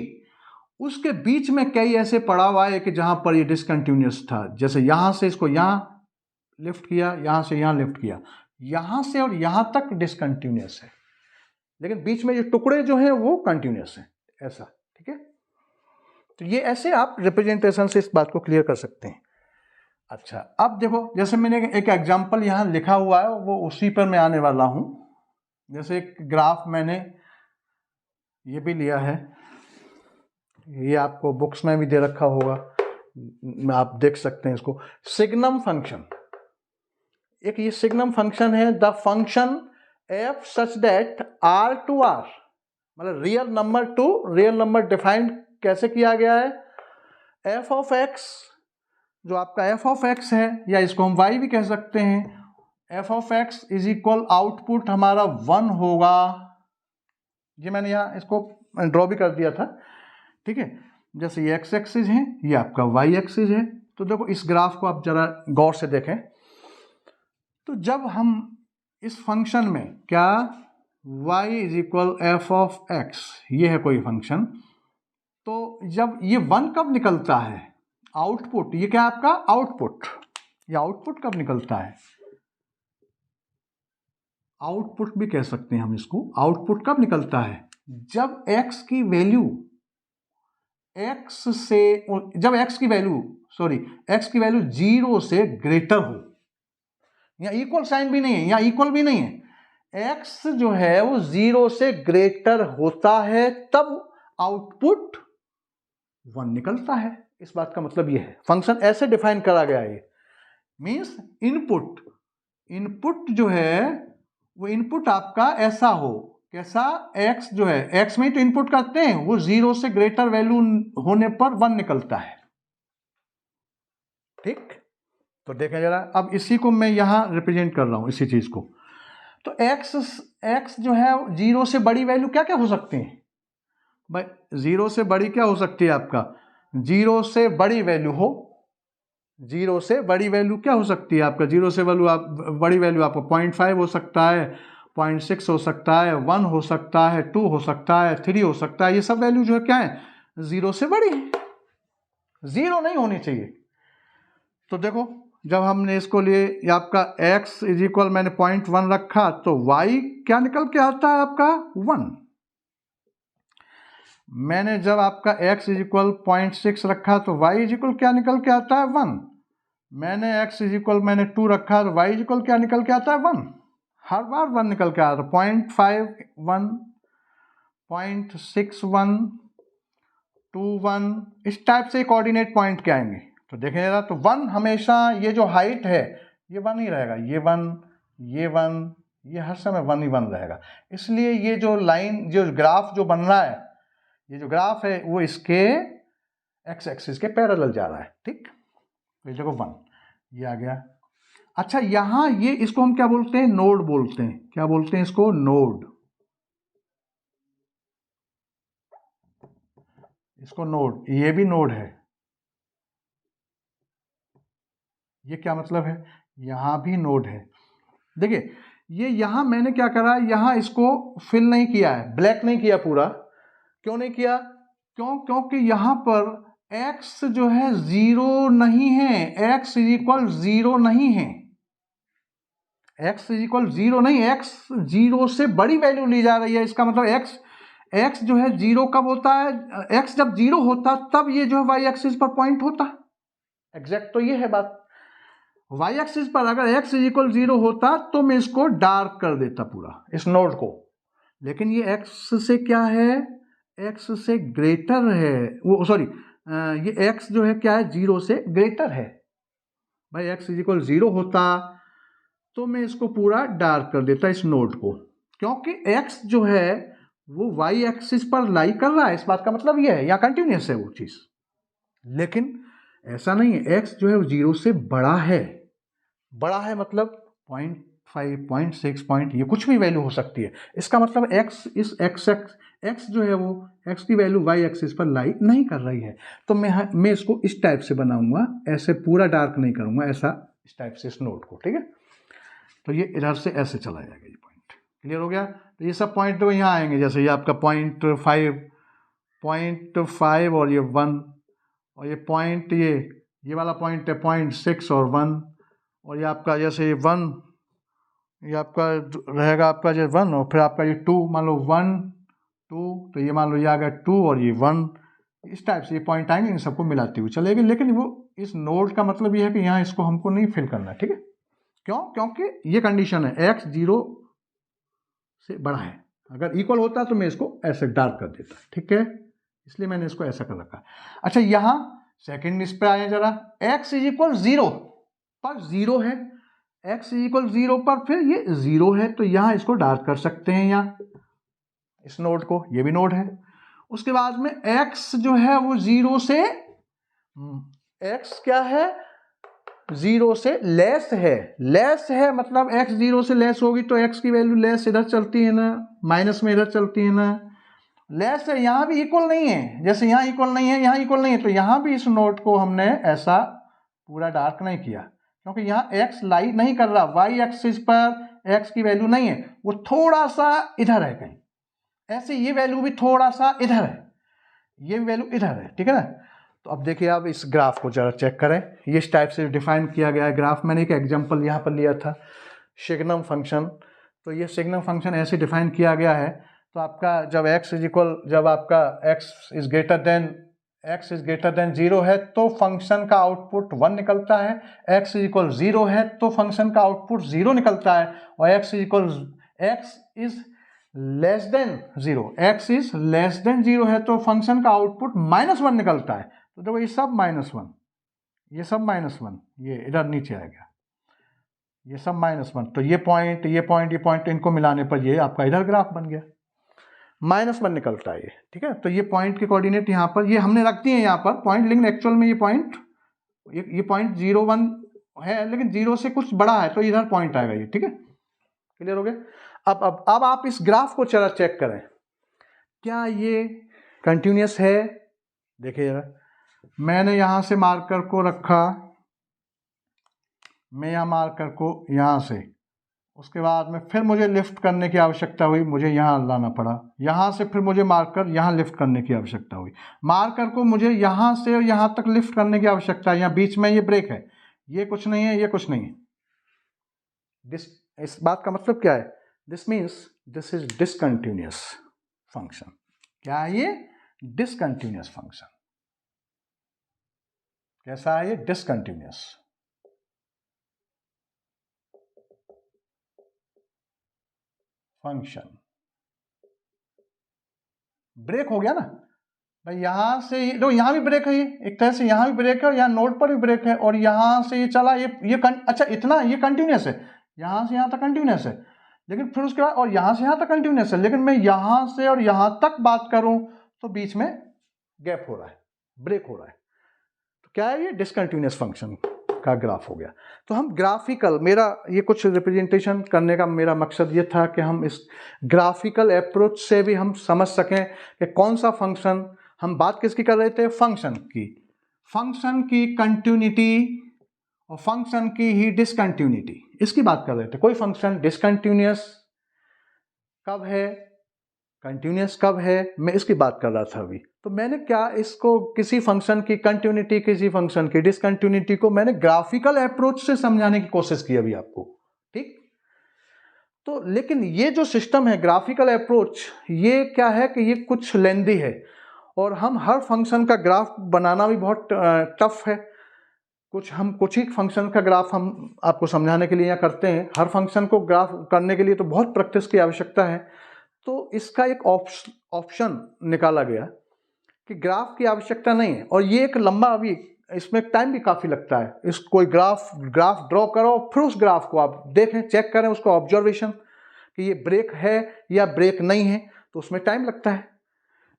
A: उसके बीच में कई ऐसे पड़ाव आए कि जहां पर ये डिसकंटिन्यूस था, जैसे यहां से इसको यहां लिफ्ट किया, यहां से यहां लिफ्ट किया, यहां से और यहां तक डिसकंटिन्यूस है, लेकिन बीच में ये टुकड़े जो हैं वो कंटिन्यूस हैं, ऐसा, ठीक है। तो ये ऐसे आप रिप्रेजेंटेशन से इस बात को क्लियर कर सकते हैं। अच्छा, अब देखो जैसे मैंने एक एग्जांपल यहाँ लिखा हुआ है, वो उसी पर मैं आने वाला हूँ। जैसे एक ग्राफ मैंने ये भी लिया है, ये आपको बुक्स में भी दे रखा होगा, आप देख सकते हैं इसको, सिग्नम फंक्शन। एक ये सिग्नम फंक्शन है, the function f such that R to R, मतलब real number to real number defined कैसे किया गया है, एफ ऑफ एक्स, जो आपका एफ ऑफ एक्स है, या इसको हम वाई भी कह सकते हैं, F of x is equal, output हमारा 1 होगा, ये मैंने यहाँ इसको ड्रॉ भी कर दिया था, ठीक है। जैसे ये एक्स एक्सिस है, ये आपका वाई एक्सिस है। तो देखो इस ग्राफ को आप जरा गौर से देखें, तो जब हम इस फंक्शन में क्या y is equal F of x, ये है कोई फंक्शन। तो जब ये 1 कब निकलता है, आउटपुट, ये क्या है आपका आउटपुट, ये आउटपुट कब निकलता है, आउटपुट भी कह सकते हैं हम इसको, आउटपुट कब निकलता है, जब x की वैल्यू x से, जब x की वैल्यू x की वैल्यू 0 से ग्रेटर हो, यहाँ इक्वल साइन भी नहीं है, यहाँ इक्वल भी नहीं है, x जो है वो 0 से ग्रेटर होता है तब आउटपुट 1 निकलता है। इस बात का मतलब ये है, फंक्शन ऐसे डिफाइन करा गया है, मींस इनपुट जो है वो इनपुट आपका ऐसा हो, कैसा, x जो है, x में तो इनपुट करते हैं, वो 0 से ग्रेटर वैल्यू होने पर 1 निकलता है। ठीक, तो देखें जरा, अब इसी को मैं यहां रिप्रेजेंट कर रहा हूं, इसी चीज को। तो x जो है 0 से बड़ी वैल्यू क्या क्या हो सकती है भाई, 0 से बड़ी क्या हो सकती है आपका, 0 से बड़ी वैल्यू हो, 0 से बड़ी वैल्यू क्या हो सकती है आपका, 0 से बड़ी वैल्यू आपका 0.5 हो सकता है, 0.6 हो सकता है, 1 हो सकता है, 2 हो सकता है, 3 हो सकता है, ये सब वैल्यू जो है क्या है, 0 से बड़ी है, 0 नहीं होनी चाहिए। तो देखो, जब हमने इसको लिए आपका x इज इक्वल मैंने 0.1 रखा, तो y क्या निकल के आता है आपका 1। मैंने जब आपका x इज इक्वल 0.6 रखा, तो y इज इक्वल क्या निकल के आता है 1। मैंने x इज इक्वल मैंने 2 रखा, तो y इज इक्वल क्या निकल के आता है 1। हर बार 1 निकल के आता है, 0.51, 0.61, 21, इस टाइप से कोऑर्डिनेट पॉइंट के आएंगे। तो देखें जरा, तो 1 हमेशा, ये जो हाइट है ये 1 ही रहेगा, ये 1, ये 1, ये हर समय 1 ही 1 रहेगा। इसलिए ये जो लाइन, जो ग्राफ जो बन रहा है, ये जो ग्राफ है वो इसके एक्स एक्सिस के पैरेलल जा रहा है। ठीक, तो ये देखो 1, ये आ गया। अच्छा, यहां ये, इसको हम क्या बोलते हैं, नोड बोलते हैं, क्या बोलते हैं इसको, नोड, इसको नोड, ये भी नोड है। ये क्या मतलब है, यहां भी नोड है। देखिए, ये यहां मैंने क्या करा, यहां इसको फिल नहीं किया है, ब्लैक नहीं किया पूरा। क्यों नहीं किया, क्योंकि यहां पर x जो है 0 नहीं है, x इज इक्वल 0 नहीं है, x इज इक्वल 0 नहीं, x 0 से बड़ी वैल्यू ली जा रही है। इसका मतलब x जो है 0 कब होता है, x जब 0 होता तब ये जो है y एक्सिस पर पॉइंट होता। एग्जैक्ट तो ये है बात, y एक्सिस पर अगर x इज इक्वल 0 होता तो मैं इसको डार्क कर देता पूरा, इस नोड को। लेकिन ये x से क्या है, x से ग्रेटर है, वो सॉरी, ये x जो है क्या है, 0 से ग्रेटर है। भाई x इज इक्वल 0 होता तो मैं इसको पूरा डार्क कर देता इस नोड को, क्योंकि x जो है वो y एक्सिस पर लाई कर रहा है। इस बात का मतलब ये है, या कंटिन्यूस है वो चीज। लेकिन ऐसा नहीं है, x जो है वो 0 से बड़ा है, बड़ा है मतलब 0.5, 0.6 पॉइंट, ये कुछ भी वैल्यू हो सकती है। इसका मतलब x जो है वो x की वैल्यू y एक्सिस पर लाई नहीं कर रही है। तो मैं इसको इस टाइप से बनाऊंगा, ऐसे पूरा डार्क नहीं करूंगा, ऐसा इस टाइप से इस नोड को। ठीक है, तो ये इधर से ऐसे चला जाएगा, ये पॉइंट क्लियर हो गया। तो ये सब पॉइंट तो यहाँ आएंगे, जैसे ये आपका 0.5 और ये 1, और ये पॉइंट, ये वाला पॉइंट है 0.6 और 1, और ये आपका जैसे ये 1, ये आपका रहेगा आपका जो 1, और फिर आपका ये 2, मान लो 1 2, तो ये मान लो ये आ गया 2 और ये 1, इस टाइप से ये पॉइंट आएंगे, इन सबको मिलाते हुए चलेंगे। लेकिन वो इस नोड का मतलब ये है कि यहाँ इसको हमको नहीं फिल करना है। ठीक है, क्यों, क्योंकि ये कंडीशन है, x 0 से बड़ा है। अगर इक्वल होता तो मैं इसको ऐसे डार्क कर देता। ठीक है, इसलिए मैंने इसको ऐसा कर रखा। अच्छा, यहाँ सेकेंड इस पे आए जरा, x इज इक्वल 0 पर 0 है, x इज इक्वल 0 पर फिर ये 0 है, तो यहाँ इसको डार्क कर सकते हैं, यहाँ इस नोड को, ये भी नोड है। उसके बाद में x जो है वो 0 से, x क्या है, 0 से लेस है, लेस है मतलब x 0 से लेस होगी तो x की वैल्यू लेस इधर चलती है ना, माइनस में इधर चलती है ना, लेस है। यहाँ भी इक्वल नहीं है, जैसे यहाँ इक्वल नहीं है, यहाँ इक्वल नहीं है, तो यहाँ भी इस नोट को हमने ऐसा पूरा डार्क नहीं किया, क्योंकि यहाँ x लाई नहीं कर रहा, y एक्सिस पर एक्स की वैल्यू नहीं है, वो थोड़ा सा इधर है कहीं, ऐसे ये वैल्यू भी थोड़ा सा इधर है, ये वैल्यू इधर है, ठीक है ना। तो अब देखिए आप इस ग्राफ को जरा चेक करें, ये इस टाइप से डिफाइन किया गया है ग्राफ। मैंने एक एग्जांपल यहाँ पर लिया था, सिग्नम फंक्शन। तो ये सिग्नम फंक्शन ऐसे डिफाइन किया गया है। तो आपका जब जब आपका x इज ग्रेटर देन 0 है तो फंक्शन का आउटपुट 1 निकलता है, x इज इक्वल 0 है तो फंक्शन का आउटपुट 0 निकलता है, और x इज लेस देन 0 है तो फंक्शन का आउटपुट -1 निकलता है। तो देखो ये सब -1, ये सब -1, ये इधर नीचे आ गया, ये सब -1। तो ये पॉइंट इनको मिलाने पर ये आपका इधर ग्राफ बन गया, -1 निकलता है ये, ठीक है। तो ये पॉइंट के कोऑर्डिनेट यहाँ पर ये हमने रख दिए यहाँ पर पॉइंट, लेकिन एक्चुअल में ये पॉइंट 0, 1 है, लेकिन 0 से कुछ बड़ा है तो इधर पॉइंट आएगा ये, ठीक है। क्लियर हो गया। अब आप इस ग्राफ को जरा चेक करें, क्या ये कंटिन्यूअस है। देखिए जरा, मैंने यहां से मार्कर को रखा, मैं यहाँ मार्कर को यहाँ से, उसके बाद में फिर मुझे लिफ्ट करने की आवश्यकता हुई, मुझे यहाँ लाना पड़ा, यहाँ से फिर मुझे मार्कर यहाँ लिफ्ट करने की आवश्यकता हुई, मार्कर को मुझे यहाँ से और यहाँ तक लिफ्ट करने की आवश्यकता है। यहाँ बीच में ये ब्रेक है, ये कुछ नहीं है, ये कुछ नहीं है। इस बात का मतलब क्या है? This means this is discontinuous function. क्या है ये? Discontinuous function. कैसा है ये? डिसकंटिन्यूअस। फंक्शन ब्रेक हो गया ना भाई, यहां से देखो यहाँ भी ब्रेक है, ये एक तरह से यहाँ भी ब्रेक है और यहाँ नोड पर भी ब्रेक है, और यहां से ये चला, अच्छा इतना ये कंटिन्यूअस है, यहां से यहां तक कंटिन्यूअस है, लेकिन फिर उसके बाद और यहां से यहां तक कंटिन्यूअस है, लेकिन मैं यहां से और यहां तक बात करूं तो बीच में गैप हो रहा है, ब्रेक हो रहा है। तो क्या है ये? डिसकंटिन्यूअस फंक्शन का ग्राफ हो गया। तो हम ग्राफिकल, मेरा ये कुछ रिप्रेजेंटेशन करने का मेरा मकसद ये था कि हम इस ग्राफिकल अप्रोच से भी हम समझ सकें कि कौन सा फंक्शन, हम बात किसकी कर रहे थे? फंक्शन की कंटिन्यूटी और फंक्शन की ही डिसकंटिन्यूटी, इसकी बात कर रहे थे। कोई फंक्शन डिसकंटिन्यूअस कब है, कंटिन्यूअस कब है, मैं इसकी बात कर रहा था अभी। तो मैंने क्या इसको, किसी फंक्शन की कंटिन्यूटी, किसी फंक्शन की डिसकंटिन्यूटी को मैंने ग्राफिकल अप्रोच से समझाने की कोशिश की अभी आपको, ठीक। तो लेकिन ये जो सिस्टम है ग्राफिकल अप्रोच, ये क्या है कि ये कुछ लेंदी है, और हम हर फंक्शन का ग्राफ बनाना भी बहुत टफ है। कुछ ही फंक्शन का ग्राफ हम आपको समझाने के लिए यहाँ करते हैं, हर फंक्शन को ग्राफ करने के लिए तो बहुत प्रैक्टिस की आवश्यकता है। तो इसका एक ऑप्शन निकाला गया कि ग्राफ की आवश्यकता नहीं है, और ये एक लंबा, अभी इसमें टाइम भी काफ़ी लगता है। इस कोई ग्राफ ड्रॉ करो, फिर उस ग्राफ को आप देखें, चेक करें उसको ऑब्जर्वेशन कि ये ब्रेक है या ब्रेक नहीं है, तो उसमें टाइम लगता है,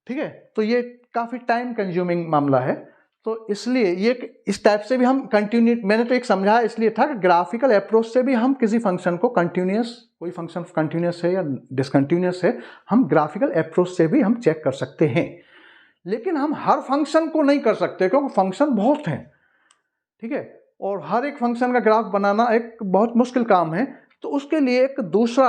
A: ठीक है। तो ये काफ़ी टाइम कंज्यूमिंग मामला है। तो इसलिए ये इस टाइप से भी हम मैंने तो एक समझाया इसलिए था कि ग्राफिकल अप्रोच से भी हम किसी फंक्शन को कोई फंक्शन कंटिन्यूअस है या डिसकंटिन्यूअस है, हम ग्राफिकल अप्रोच से भी हम चेक कर सकते हैं। लेकिन हम हर फंक्शन को नहीं कर सकते, क्योंकि फंक्शन बहुत हैं, ठीक है, और हर एक फंक्शन का ग्राफ बनाना एक बहुत मुश्किल काम है। तो उसके लिए एक दूसरा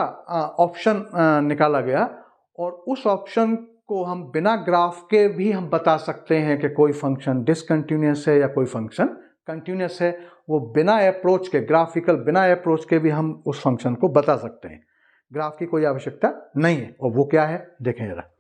A: ऑप्शन निकाला गया, और उस ऑप्शन को हम बिना ग्राफ के भी हम बता सकते हैं कि कोई फंक्शन डिसकंटिन्यूअस है या कोई फंक्शन कंटिन्यूअस है। वो बिना अप्रोच के, ग्राफिकल बिना अप्रोच के भी हम उस फंक्शन को बता सकते हैं, ग्राफ की कोई आवश्यकता नहीं है। और वो क्या है, देखें जरा।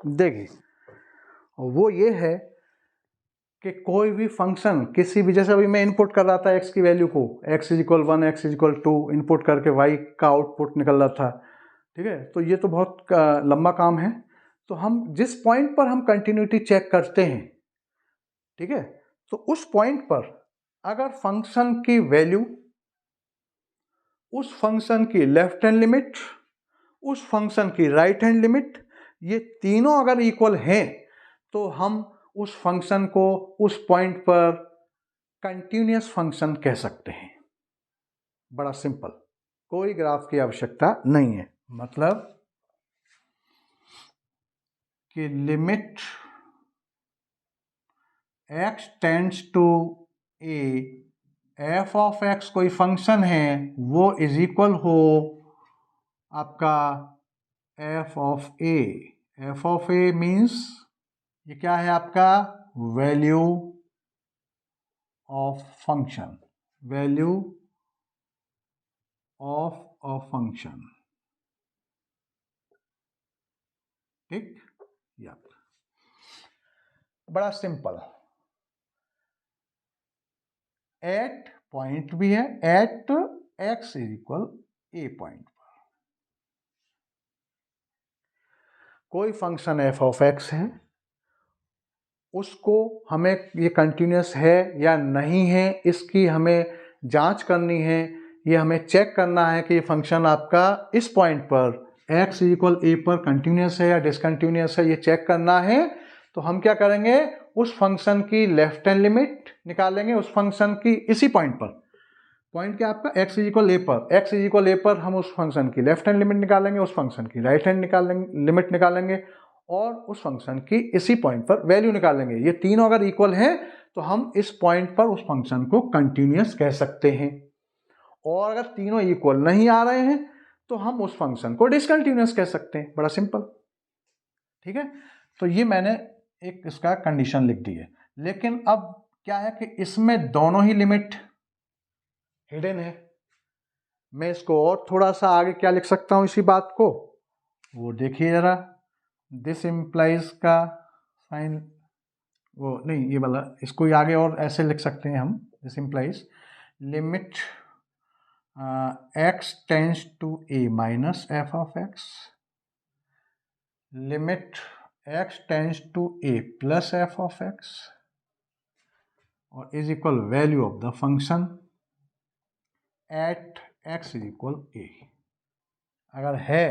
A: देखिए, वो ये है कि कोई भी फंक्शन किसी भी, जैसे अभी मैं इनपुट कर रहा था x की वैल्यू को, x = 1, x = 2 इनपुट करके y का आउटपुट निकल रहा था, ठीक है। तो ये तो बहुत लंबा काम है। तो हम जिस पॉइंट पर हम कंटिन्यूटी चेक करते हैं, ठीक है, तो उस पॉइंट पर अगर फंक्शन की वैल्यू, उस फंक्शन की लेफ्ट हैंड लिमिट, उस फंक्शन की राइट हैंड लिमिट, ये तीनों अगर इक्वल हैं तो हम उस फंक्शन को उस पॉइंट पर कंटिन्यूअस फंक्शन कह सकते हैं। बड़ा सिंपल, कोई ग्राफ की आवश्यकता नहीं है। मतलब कि limit x tends to a, f of x कोई फंक्शन है वो इज इक्वल हो आपका f of a. F of a means ये क्या है आपका value of function, value of a function. ठीक, या बड़ा सिंपल। एट पॉइंट भी है, at x is equal a point पर कोई फंक्शन एफ ऑफ एक्स है, उसको हमें ये कंटिन्यूस है या नहीं है इसकी हमें जांच करनी है। ये हमें चेक करना है कि ये फंक्शन आपका इस पॉइंट पर x इक्वल ए पर कंटिन्यूस है या डिसकंटिन्यूस है, ये चेक करना है। तो हम क्या करेंगे, उस फंक्शन की लेफ्ट हैंड लिमिट निकालेंगे उस फंक्शन की इसी पॉइंट पर। पॉइंट क्या आपका x इक्वल ए पर, x इक्वल ए पर हम उस फंक्शन की लेफ्ट हैंड लिमिट निकालेंगे, उस फंक्शन की राइट हैंड लिमिट निकालेंगे और उस फंक्शन की इसी पॉइंट पर वैल्यू निकालेंगे। ये तीनों अगर इक्वल हैं तो हम इस पॉइंट पर उस फंक्शन को कंटिन्यूअस कह सकते हैं। और अगर तीनों इक्वल नहीं आ रहे हैं तो हम उस फंक्शन को डिसकंटिन्यूअस कह सकते हैं। बड़ा सिंपल, ठीक है। तो ये मैंने एक इसका कंडीशन लिख दी है। लेकिन अब क्या है कि इसमें दोनों ही लिमिट हिडन है। मैं इसको और थोड़ा सा आगे क्या लिख सकता हूं इसी बात को, वो देखिए जरा। दिस इम्प्लाइज का साइन वो नहीं, ये वाला इसको आगे और ऐसे लिख सकते हैं हम। This implies limit x tends to a minus f of x, limit x tends to a plus f of x और is equal value of the function at x is equal a। अगर है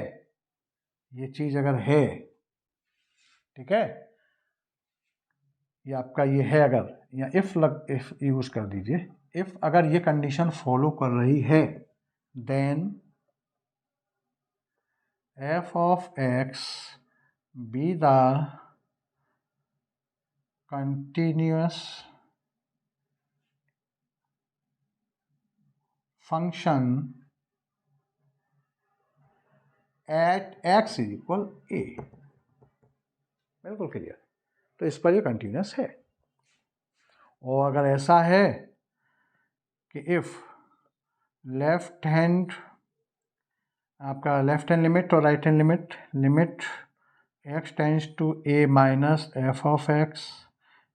A: ये चीज, अगर है, ठीक है, ये आपका ये है अगर, या इफ यूज कर दीजिए, इफ अगर ये कंडीशन फॉलो कर रही है then f of x be the continuous function at x is equal a. बिल्कुल क्लियर। तो इस पर ये कंटिन्यूअस है। और अगर ऐसा है कि इफ लेफ्ट हैंड आपका लेफ्ट हैंड लिमिट और right hand limit, limit x tends to a minus f of x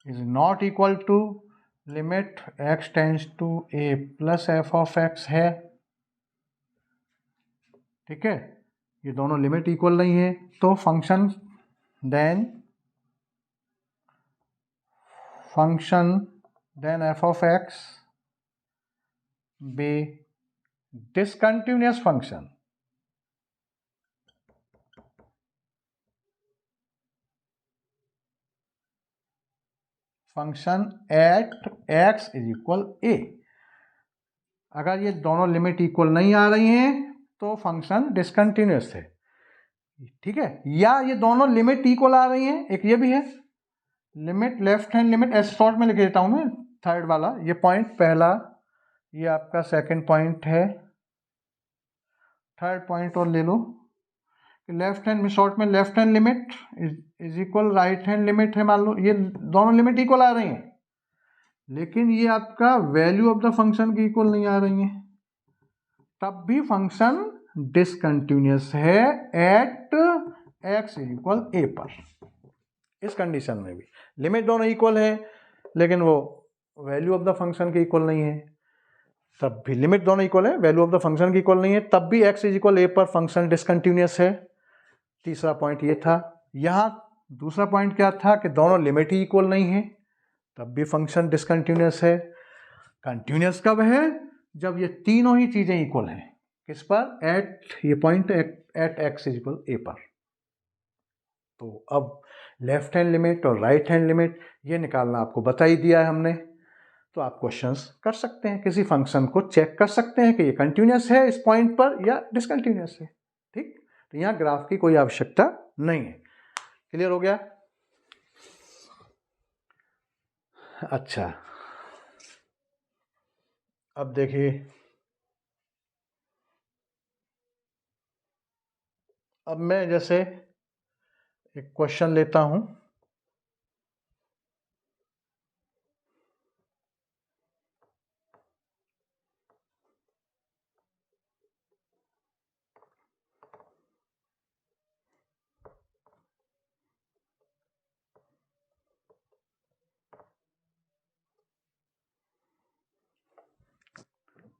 A: is not equal to limit x tends to a plus f of x है, ठीक है, ये दोनों limit equal नहीं है, तो function then f of x be discontinuous function. Function at x is equal a. अगर ये दोनों लिमिट इक्वल नहीं आ रही हैं तो फंक्शन डिसकंटिन्यूअस है, ठीक है। या ये दोनों लिमिट इक्वल आ रही हैं, एक ये भी है, लिमिट लेफ्ट हैंड लिमिट ऐसे शॉर्ट में लिख देता हूं मैं, थर्ड वाला ये पॉइंट पहला, ये आपका सेकंड पॉइंट है, थर्ड पॉइंट और ले लो। लेफ्ट हैंड में शॉर्ट में left hand limit is equal right hand limit है, मान लो ये दोनों लिमिट इक्वल आ रही हैं, लेकिन ये आपका वैल्यू ऑफ द फंक्शन की इक्वल नहीं आ रही है, तब भी फंक्शन डिसकंटिन्यूअस है एट एक्स इक्वल ए पर। इस कंडीशन में भी लिमिट दोनों इक्वल है लेकिन वो वैल्यू ऑफ द फंक्शन की इक्वल नहीं है, तब भी लिमिट दोनों इक्वल है, वैल्यू ऑफ द फंक्शन की इक्वल नहीं है, तब भी x इज इक्वल ए पर फंक्शन डिसकंटिन्यूअस है। तीसरा पॉइंट ये था। यहाँ दूसरा पॉइंट क्या था कि दोनों लिमिट ही इक्वल नहीं है, तब भी फंक्शन डिसकंटिन्यूअस है। कंटिन्यूअस कब है, जब ये तीनों ही चीजें इक्वल हैं। किस पर, एट ये point at x is equal a पर। तो अब लेफ्ट हैंड लिमिट और राइट हैंड लिमिट ये निकालना आपको बता ही दिया है हमने। तो आप क्वेश्चंस कर सकते हैं, किसी फंक्शन को चेक कर सकते हैं कि ये कंटिन्यूस है इस पॉइंट पर या डिसकंटिन्यूस है। ठीक, तो यहाँ ग्राफ की कोई आवश्यकता नहीं है। क्लियर हो गया? अच्छा, अब देखिए, अब मैं जैसे एक क्वेश्चन लेता हूं।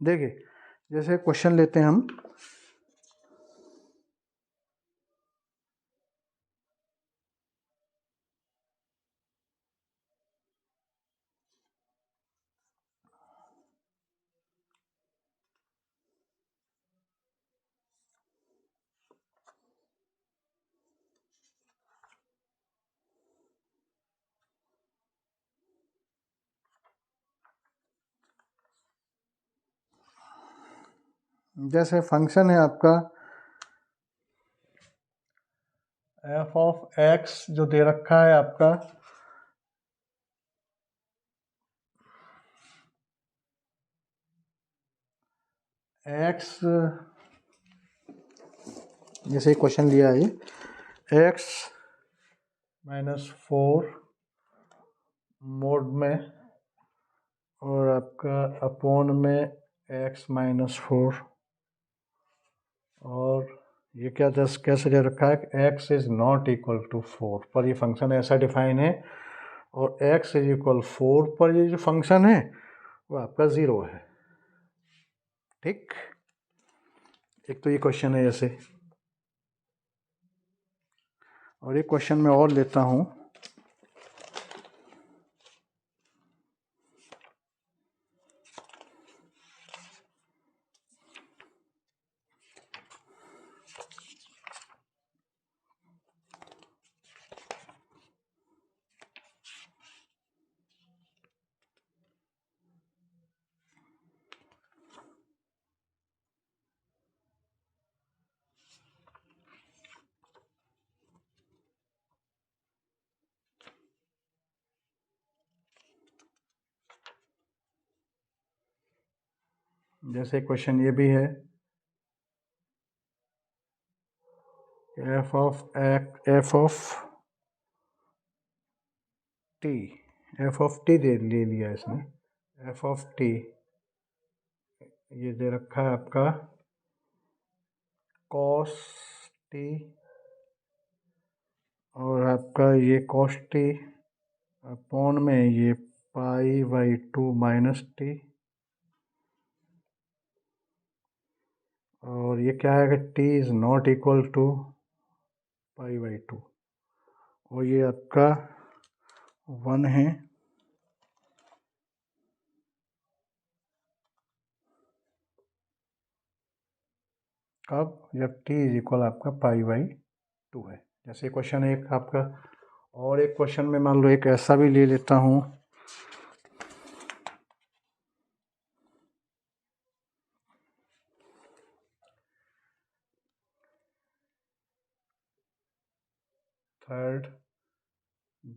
A: देखिए, जैसे क्वेश्चन लेते हैं हम, जैसे फंक्शन है आपका एफ ऑफ एक्स जो दे रखा है आपका एक्स, जैसे क्वेश्चन लिया है ये एक्स -4 मोड में और आपका अपॉन में x-4, और ये क्या जस्ट कैसे दे रखा है x is not equal to 4 पर ये फंक्शन ऐसा डिफाइन है, और x इज इक्वल 4 पर ये जो फंक्शन है वो आपका 0 है। ठीक, एक तो ये क्वेश्चन है जैसे, और एक क्वेश्चन मैं और लेता हूँ। जैसे क्वेश्चन ये भी है एफ ऑफ टी ले लिया इसने, एफ ऑफ टी ये दे रखा है आपका कॉस टी, और आपका ये कॉस टी अपॉन में ये π/2 माइनस टी, और ये क्या है कि t is not equal to π/2, और ये आपका 1 है। कब? जब t इज इक्वल आपका π/2 है। जैसे क्वेश्चन एक आपका, और एक क्वेश्चन में मान लो एक ऐसा भी ले लेता हूँ, third,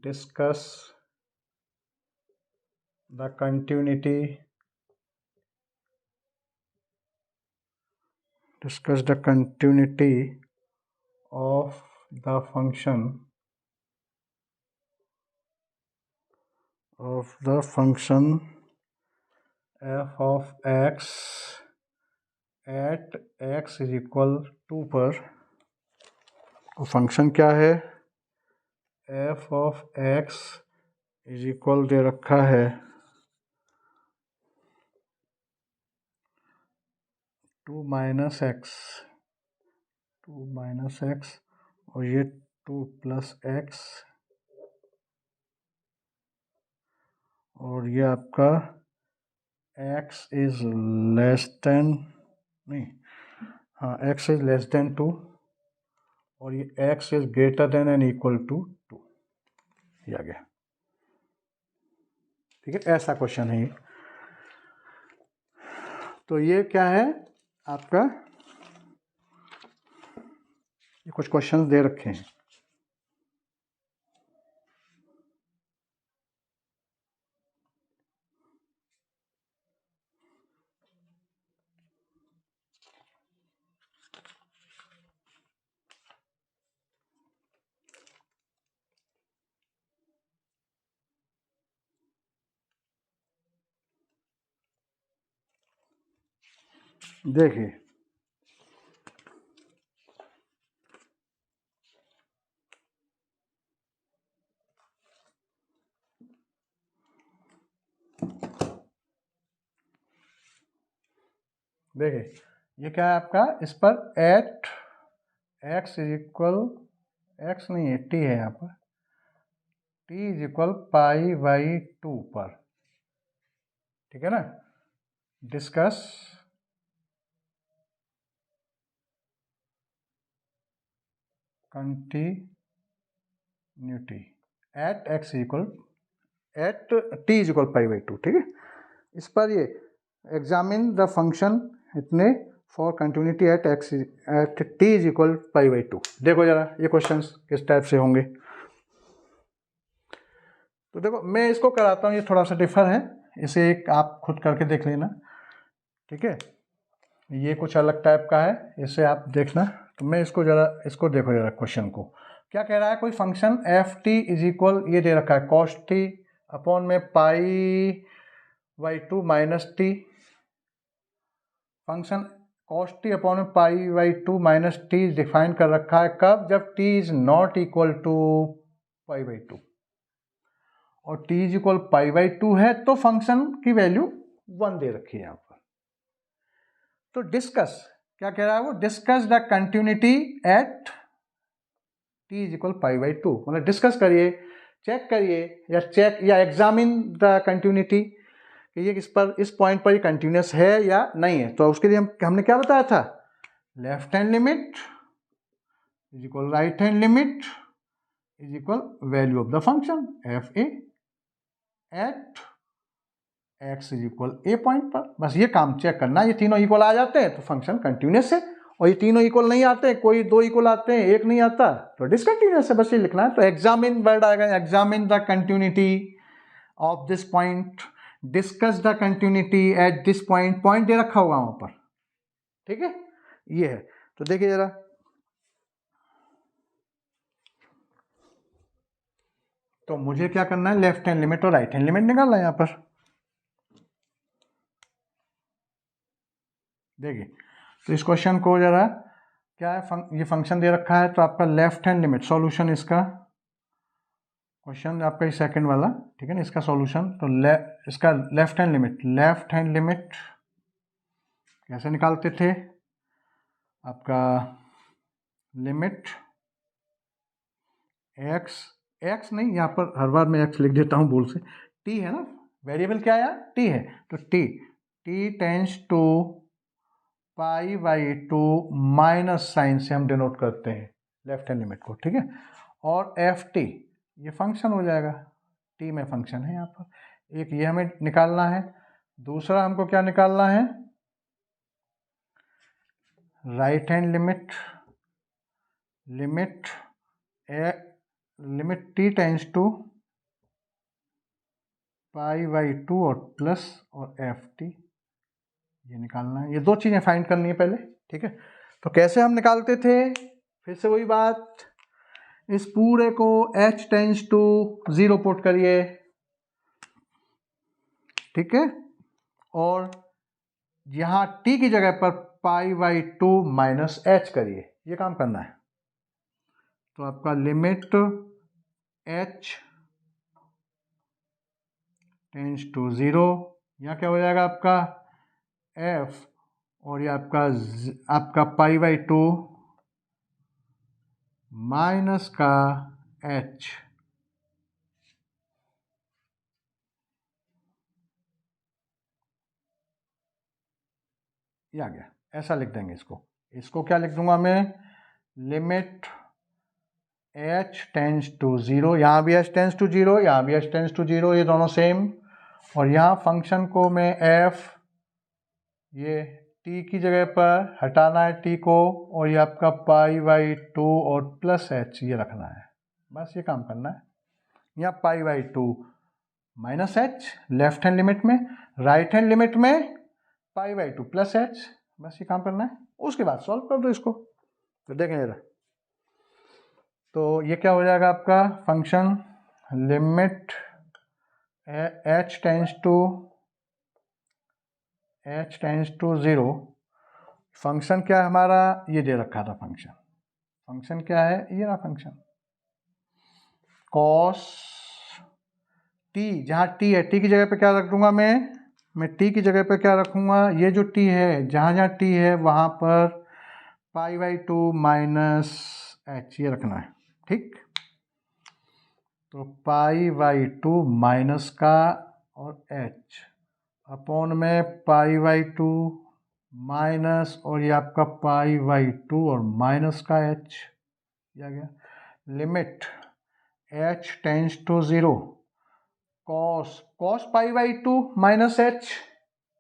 A: discuss the continuity of the function f of x at x is equal 2 पर। तो फंक्शन क्या है, f of x is equal दे रखा है 2 माइनस एक्स, और ये 2 प्लस एक्स, और ये आपका x इज लेस देन, नहीं हाँ, x इज लेस देन 2, और ये x is greater than and equal to 2, ये आ गया। ठीक है, ऐसा क्वेश्चन है ये। तो ये क्या है आपका, ये कुछ क्वेश्चन दे रखे हैं। देखिए, देखिए ये क्या है आपका, इस पर at x is equal, x नहीं है टी है यहाँ पर, t is equal pi by 2 पर, ठीक है ना, discuss continuity at x equal, at t is equal pi by 2, ठीक है। इस पर ये एग्जामिन द फंक्शन इतने for continuity at x at t is equal pi by 2। देखो जरा ये क्वेश्चंस किस टाइप से होंगे। तो देखो मैं इसको कराता हूँ, ये थोड़ा सा डिफर है, इसे एक आप खुद करके देख लेना, ठीक है। ये कुछ अलग टाइप का है, इसे आप देखना। तो मैं इसको जरा, इसको देखो जरा क्वेश्चन को क्या कह रहा है। कोई function f t is equal, ये दे रखा है कॉस टी अपॉन में pi by 2 minus t, function cos t upon में pi by 2 minus t define कर रखा है कब, जब t is not equal to pi by 2, और t is equal pi by 2 है तो फंक्शन की वैल्यू 1 दे रखी है यहाँ पर। तो डिस्कस क्या कह रहा है वो, discuss the continuity eight t is equal pi by 2, मतलब डिस्कस करिए, चेक करिए या एग्जामिन द कंटिन्यूटी कि ये इस पर, इस पॉइंट पर ये कंटिन्यूस है या नहीं है। तो उसके लिए हमने क्या बताया था, left hand limit is equal right hand limit is equal value of the function f a at x is equal a point पर। बस ये काम चेक करना, ये तीनों इक्वल आ जाते हैं तो फंक्शन कंटिन्यूस है, और ये तीनों इक्वल नहीं आते, कोई दो इक्वल आते हैं एक नहीं आता तो डिसकंटिन्यूस है, बस ये लिखना है। तो एग्जामिन वर्ड आएगा, examine the continuity of this point, discuss the continuity at this point, point दे रखा होगा वहां पर, ठीक है, ये है। तो देखिए जरा, तो मुझे क्या करना है, लेफ्ट हैंड लिमिट और राइट हैंड लिमिट निकालना है यहाँ पर। देखिए तो इस क्वेश्चन को जरा क्या है, ये फंक्शन दे रखा है, तो आपका लेफ्ट हैंड लिमिट सॉल्यूशन, इसका क्वेश्चन आपका सेकंड वाला, ठीक है ना, इसका सॉल्यूशन। तो इसका लेफ्ट हैंड लिमिट कैसे निकालते थे, आपका लिमिट एक्स नहीं, यहाँ पर हर बार मैं एक्स लिख देता हूँ भूल से, टी है ना, वेरिएबल क्या है, टी है, तो t tends to pi by 2 minus sign से हम डिनोट करते हैं लेफ्ट हैंड लिमिट को, ठीक है। और एफ टी ये फंक्शन हो जाएगा, टी में फंक्शन है यहाँ पर। एक ये हमें निकालना है, दूसरा हमको क्या निकालना है, right hand limit t tends to pi by 2 और प्लस और एफ टी, ये निकालना है। ये दो चीज़ें फाइंड करनी है पहले, ठीक है। तो कैसे हम निकालते थे, फिर से वही बात, इस पूरे को h टेंस टू 0 पुट करिए, ठीक है, और यहाँ t की जगह पर पाई बाई 2 माइनस एच करिए, ये काम करना है। तो आपका लिमिट h टेंस टू 0, यहाँ क्या हो जाएगा आपका f, और ये आपका पाई बाई 2 माइनस का h, ये आ गया। ऐसा लिख देंगे इसको क्या लिख दूंगा मैं, लिमिट h टेंस टू 0, यहाँ भी h टेंस टू 0, यहाँ भी h टेंस टू 0, ये दोनों सेम। और यहाँ फंक्शन को मैं f, ये t की जगह पर हटाना है t को, और ये आपका π/2 और प्लस h ये रखना है, बस ये काम करना है। यहाँ π/2 minus h left hand limit में, राइट हैंड लिमिट में π/2 प्लस h, बस ये काम करना है। उसके बाद सॉल्व कर दो इसको, तो देखें जरा। तो ये क्या हो जाएगा आपका function, limit h tends to 0। Function क्या है हमारा, ये दे रखा था फंक्शन क्या है, ये रहा फंक्शन cos t, जहाँ t है, t की जगह पे क्या रख दूंगा मैं t की जगह पे क्या रखूंगा, ये जो t है, जहाँ जहाँ t है वहाँ पर π/2 माइनस h ये रखना है, ठीक। तो π/2 माइनस का और h अपॉन में π/2 माइनस, और ये आपका π/2 और माइनस का h, ये आ गया। Limit h tends to 0 cos π/2 minus h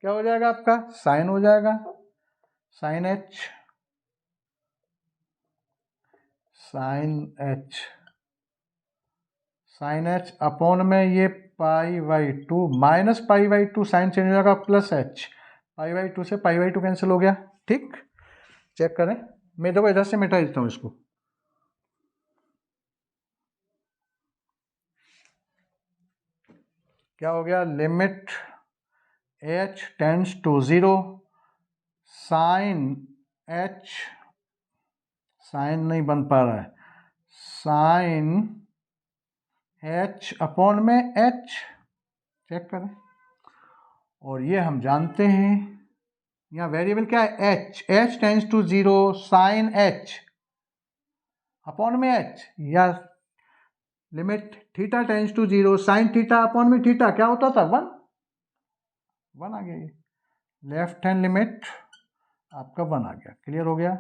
A: क्या हो जाएगा आपका, साइन हो जाएगा, साइन h अपॉन में ये π/2 माइनस π/2, साइन चेंज हो जाएगा प्लस h, π/2 से π/2 कैंसिल हो गया, ठीक। चेक करें, मैं देखो इधर से मिटा देता हूँ इसको। क्या हो गया, limit h tends to 0 sine h, sine नहीं बन पा रहा है, साइन h अपॉन में h, चेक करें। और ये हम जानते हैं, यहाँ वेरिएबल क्या है h tends to 0 sine h upon में h, या limit theta tends to 0 sine theta upon में थीटा क्या होता था, 1 आ गया। ये लेफ्ट हैंड लिमिट आपका 1 आ गया, क्लियर हो गया।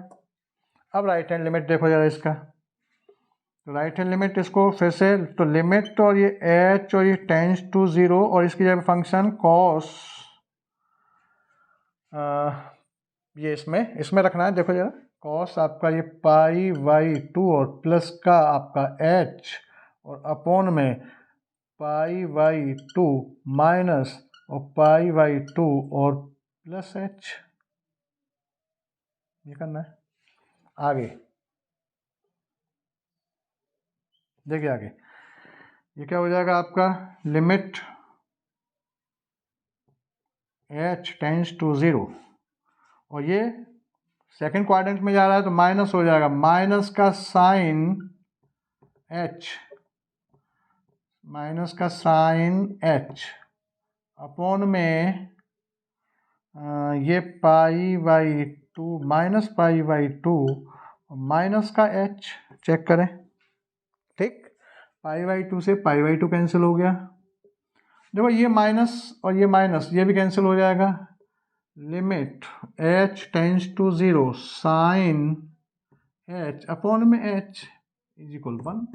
A: अब राइट हैंड लिमिट देखो जरा इसका, तो राइट हैंड लिमिट इसको फिर से, तो लिमिट और ये h और ये टेंस टू 0 और इसकी जगह फंक्शन कॉस, ये इसमें रखना है। देखो जरा, कॉस आपका ये π/2 और प्लस का आपका h और अपॉन में π/2 माइनस और π/2 और प्लस h, ये करना है। आगे देखिए, आगे ये क्या हो जाएगा आपका, लिमिट h टेंस टू 0 और ये सेकंड क्वाड्रेंट में जा रहा है तो माइनस हो जाएगा, माइनस का साइन h अपॉन में ये π/2 माइनस π/2 माइनस का h, चेक करें, ठीक। π/2 से π/2 कैंसिल हो गया। देखो ये माइनस और ये माइनस, ये भी कैंसिल हो जाएगा। Limit h tends to 0 sine h upon में h इज इक्वल 1,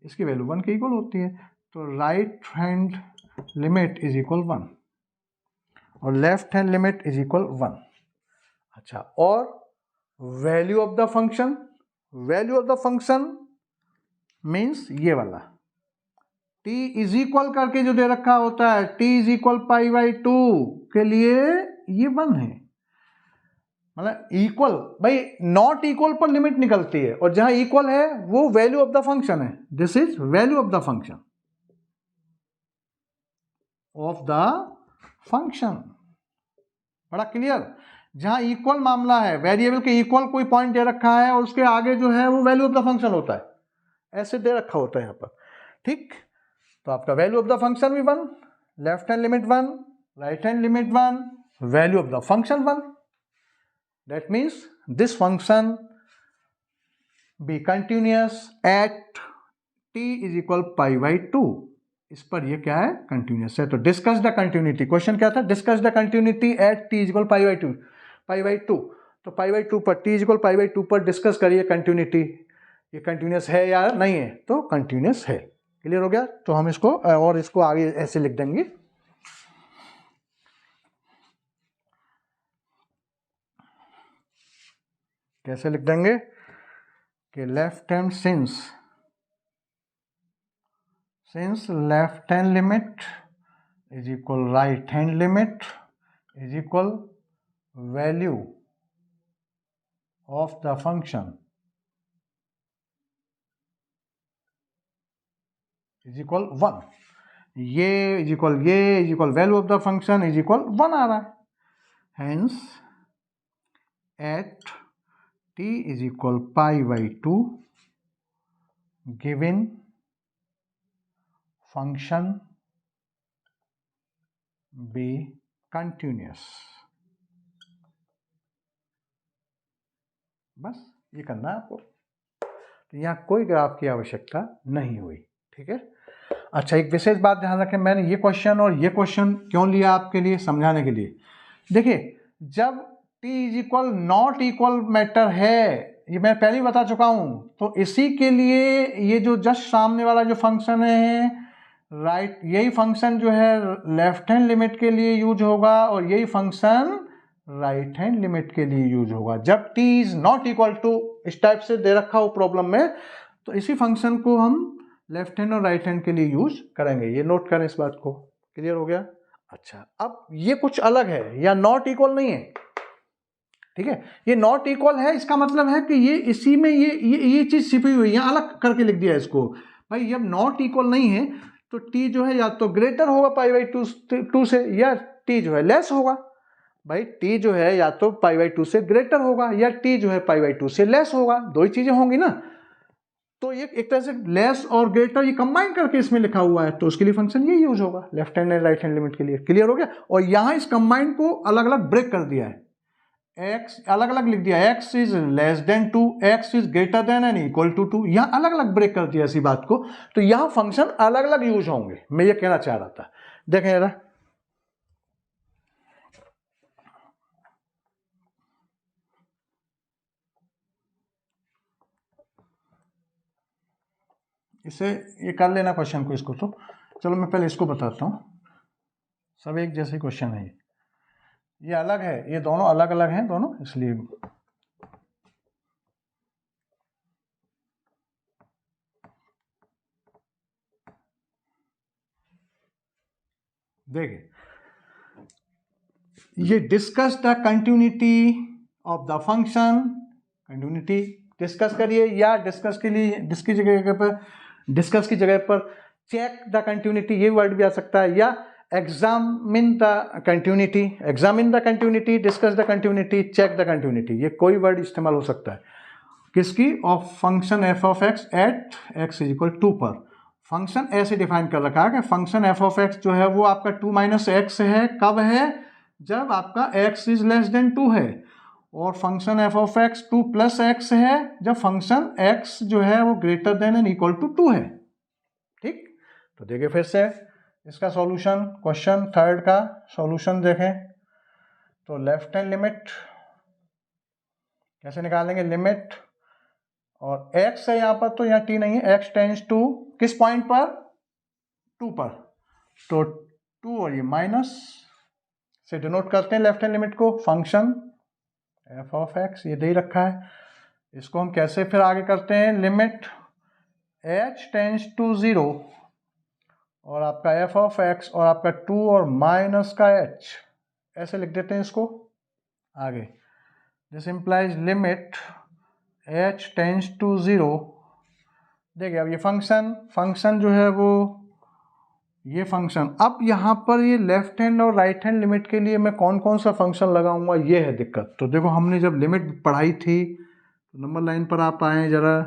A: इसकी वैल्यू 1 के इक्वल होती है, तो right hand limit is equal 1 और left hand limit is equal 1। अच्छा, और value of the function means ये वाला t इज इक्वल करके जो दे रखा होता है, t इज इक्वल π/2 के लिए ये 1 है, मतलब इक्वल, भाई नॉट इक्वल पर लिमिट निकलती है और जहां इक्वल है वो वैल्यू ऑफ द फंक्शन है। This is value of the function, बड़ा क्लियर। जहां इक्वल मामला है, वेरिएबल के इक्वल कोई पॉइंट दे रखा है और उसके आगे जो है वो वैल्यू ऑफ द फंक्शन होता है, ऐसे दे रखा होता है यहाँ पर, ठीक। तो आपका वैल्यू ऑफ द फंक्शन भी 1, left hand limit 1, right hand limit 1, value of the function 1। That means this function be continuous at t is equal π/2। इस पर ये क्या है, कंटिन्यूअस है। तो डिस्कस द कंटिन्यूटी, क्वेश्चन क्या था, discuss the continuity at t is equal π/2। तो π/2 पर t इज इक्वल π/2 पर डिस्कस करिए कंटिन्यूटी। ये कंटिन्यूस है या नहीं है, तो कंटिन्यूस है। क्लियर हो गया? तो हम इसको और इसको आगे ऐसे लिख देंगे, कैसे लिख देंगे कि left hand since left hand limit is equal right hand limit is equal value of the function is equal 1, ये is equal value of the function is equal 1 आ रहा है। Hence at t is equal pi by 2 given function be continuous. बस ये करना है आपको, तो यहाँ कोई ग्राफ की आवश्यकता नहीं हुई। ठीक है। अच्छा, एक विशेष बात ध्यान रखें, मैंने ये क्वेश्चन और ये क्वेश्चन क्यों लिया आपके लिए समझाने के लिए। देखिए, जब t is equal not equal matter है, ये मैं पहले ही बता चुका हूं, तो इसी के लिए ये जो जस्ट सामने वाला जो फंक्शन है राइट, यही फंक्शन जो है लेफ्ट हैंड लिमिट के लिए यूज होगा और यही फंक्शन राइट हैंड लिमिट के लिए यूज होगा। जब t is not equal to इस टाइप से दे रखा हो प्रॉब्लम में, तो इसी फंक्शन को हम लेफ्ट हैंड और राइट हैंड के लिए यूज करेंगे। ये नोट करें इस बात को। क्लियर हो गया? अच्छा, अब ये कुछ अलग है या नॉट इक्वल नहीं है। ठीक है, ये नॉट इक्वल है, इसका मतलब है कि ये इसी में ये चीज छिपी हुई है, यहां अलग करके लिख दिया है इसको। भाई जब नॉट इक्वल नहीं है तो t जो है या तो ग्रेटर होगा पाई बाई 2 से, या t जो है लेस होगा। भाई t जो है या तो पाई बाई 2 से ग्रेटर होगा या t जो है पाई बाई 2 से लेस होगा, दो ही चीजें होंगी ना। तो ये एक तरह से लेस और ग्रेटर ये कंबाइन करके इसमें लिखा हुआ है, तो उसके लिए फंक्शन ये यूज होगा left hand and right hand limit के लिए। क्लियर हो गया? और यहां इस कंबाइन को अलग अलग ब्रेक कर दिया है, x अलग अलग लिख दिया, x is less than 2, x is greater than and equal to 2, यहां अलग अलग ब्रेक कर दिया इसी बात को। तो यहां फंक्शन अलग अलग यूज होंगे, मैं ये कहना चाह रहा था। देखें जरा, इसे ये कर लेना क्वेश्चन को, इसको तो चलो मैं पहले इसको बताता हूं। सब एक जैसे क्वेश्चन है, ये अलग है, ये दोनों अलग अलग हैं दोनों, इसलिए देखिए, ये discuss the continuity of the function, continuity discuss करिए, या डिस्कस के लिए डिस्कस की जगह पर चेक द कंटिन्यूटी, ये वर्ड भी आ सकता है, या examine the continuity, discuss the continuity, check the continuity, ये कोई वर्ड इस्तेमाल हो सकता है। किसकी? Of function f of x at x is equal 2 पर। फंक्शन ऐसे डिफाइन कर रखा है कि फंक्शन एफ ऑफ एक्स जो है वो आपका 2 माइनस एक्स है, कब है? जब आपका x इज लेस देन 2 है। और function f of x 2 plus x है जब फंक्शन x जो है वो greater than and equal to 2 है। ठीक, तो देखिए फिर से इसका सॉल्यूशन, क्वेश्चन थर्ड का सॉल्यूशन देखें। तो लेफ्ट हैंड लिमिट कैसे निकालेंगे? लिमिट, और x है यहाँ पर, तो यहाँ t नहीं है, x टेंड्स टू किस पॉइंट पर? 2 पर, तो 2 और ये माइनस से डिनोट करते हैं लेफ्ट हैंड लिमिट को। फंक्शन एफ ऑफ एक्स ये दे रखा है, इसको हम कैसे फिर आगे करते हैं? लिमिट h टेंड्स टू 0 और आपका एफ ऑफ एक्स और आपका 2 और माइनस का h, ऐसे लिख देते हैं इसको आगे। This implies limit h tends to 0। देखिए अब ये फंक्शन जो है वो ये फंक्शन, अब यहाँ पर ये लेफ्ट हैंड और राइट हैंड लिमिट के लिए मैं कौन कौन सा फंक्शन लगाऊंगा, ये है दिक्कत। तो देखो हमने जब लिमिट पढ़ाई थी, तो नंबर लाइन पर आप आए जरा,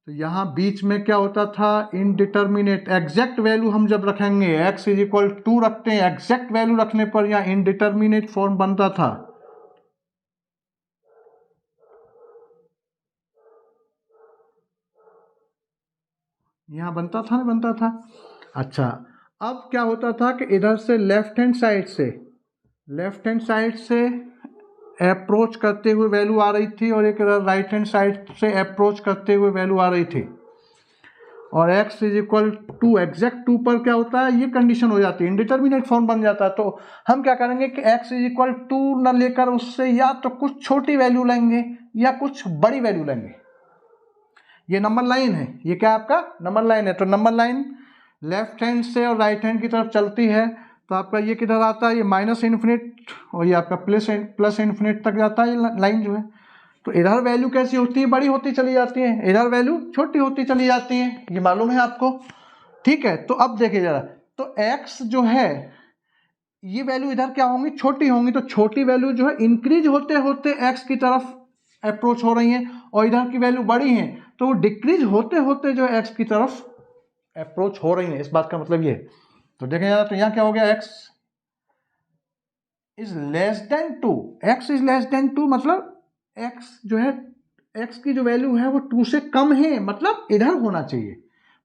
A: तो यहाँ बीच में क्या होता था? इनडिटर्मिनेट, एग्जैक्ट वैल्यू हम जब रखेंगे, x इज इक्वल 2 रखते हैं, एग्जैक्ट वैल्यू रखने पर यहाँ इनडिटर्मिनेट फॉर्म बनता था। यहाँ बनता था ना, बनता था। अच्छा, अब क्या होता था कि इधर से लेफ्ट हैंड साइड से अप्रोच करते हुए वैल्यू आ रही थी और एक राइट हैंड साइड से अप्रोच करते हुए वैल्यू आ रही थी, और x is equal to exact 2 पर क्या होता है, ये कंडीशन हो जाती है, इंडिटर्मिनेट फॉर्म बन जाता है। तो हम क्या करेंगे कि x इज इक्वल 2 न लेकर उससे या तो कुछ छोटी वैल्यू लेंगे या कुछ बड़ी वैल्यू लेंगे। ये नंबर लाइन है, ये क्या आपका नंबर लाइन है। तो नंबर लाइन लेफ्ट हैंड से और राइट हैंड की तरफ चलती है, तो आपका ये किधर आता है, ये माइनस इन्फिनिट और ये आपका प्लस इन्फिनिट तक जाता है ये लाइन जो है। तो इधर वैल्यू कैसी होती है, बड़ी होती चली जाती है, इधर वैल्यू छोटी होती चली जाती है, ये मालूम है आपको, ठीक है। तो अब देखिए जरा, तो x जो है ये वैल्यू इधर क्या होंगी, छोटी होंगी, तो छोटी वैल्यू जो है इंक्रीज होते होते x की तरफ अप्रोच हो रही है, और इधर की वैल्यू बड़ी है तो वो डिक्रीज होते होते जो x की तरफ अप्रोच हो रही है। इस बात का मतलब ये, तो देखें जरा, तो यहाँ क्या हो गया, x is less than 2, x is less than 2 मतलब x जो है, x की जो वैल्यू है वो 2 से कम है, मतलब इधर होना चाहिए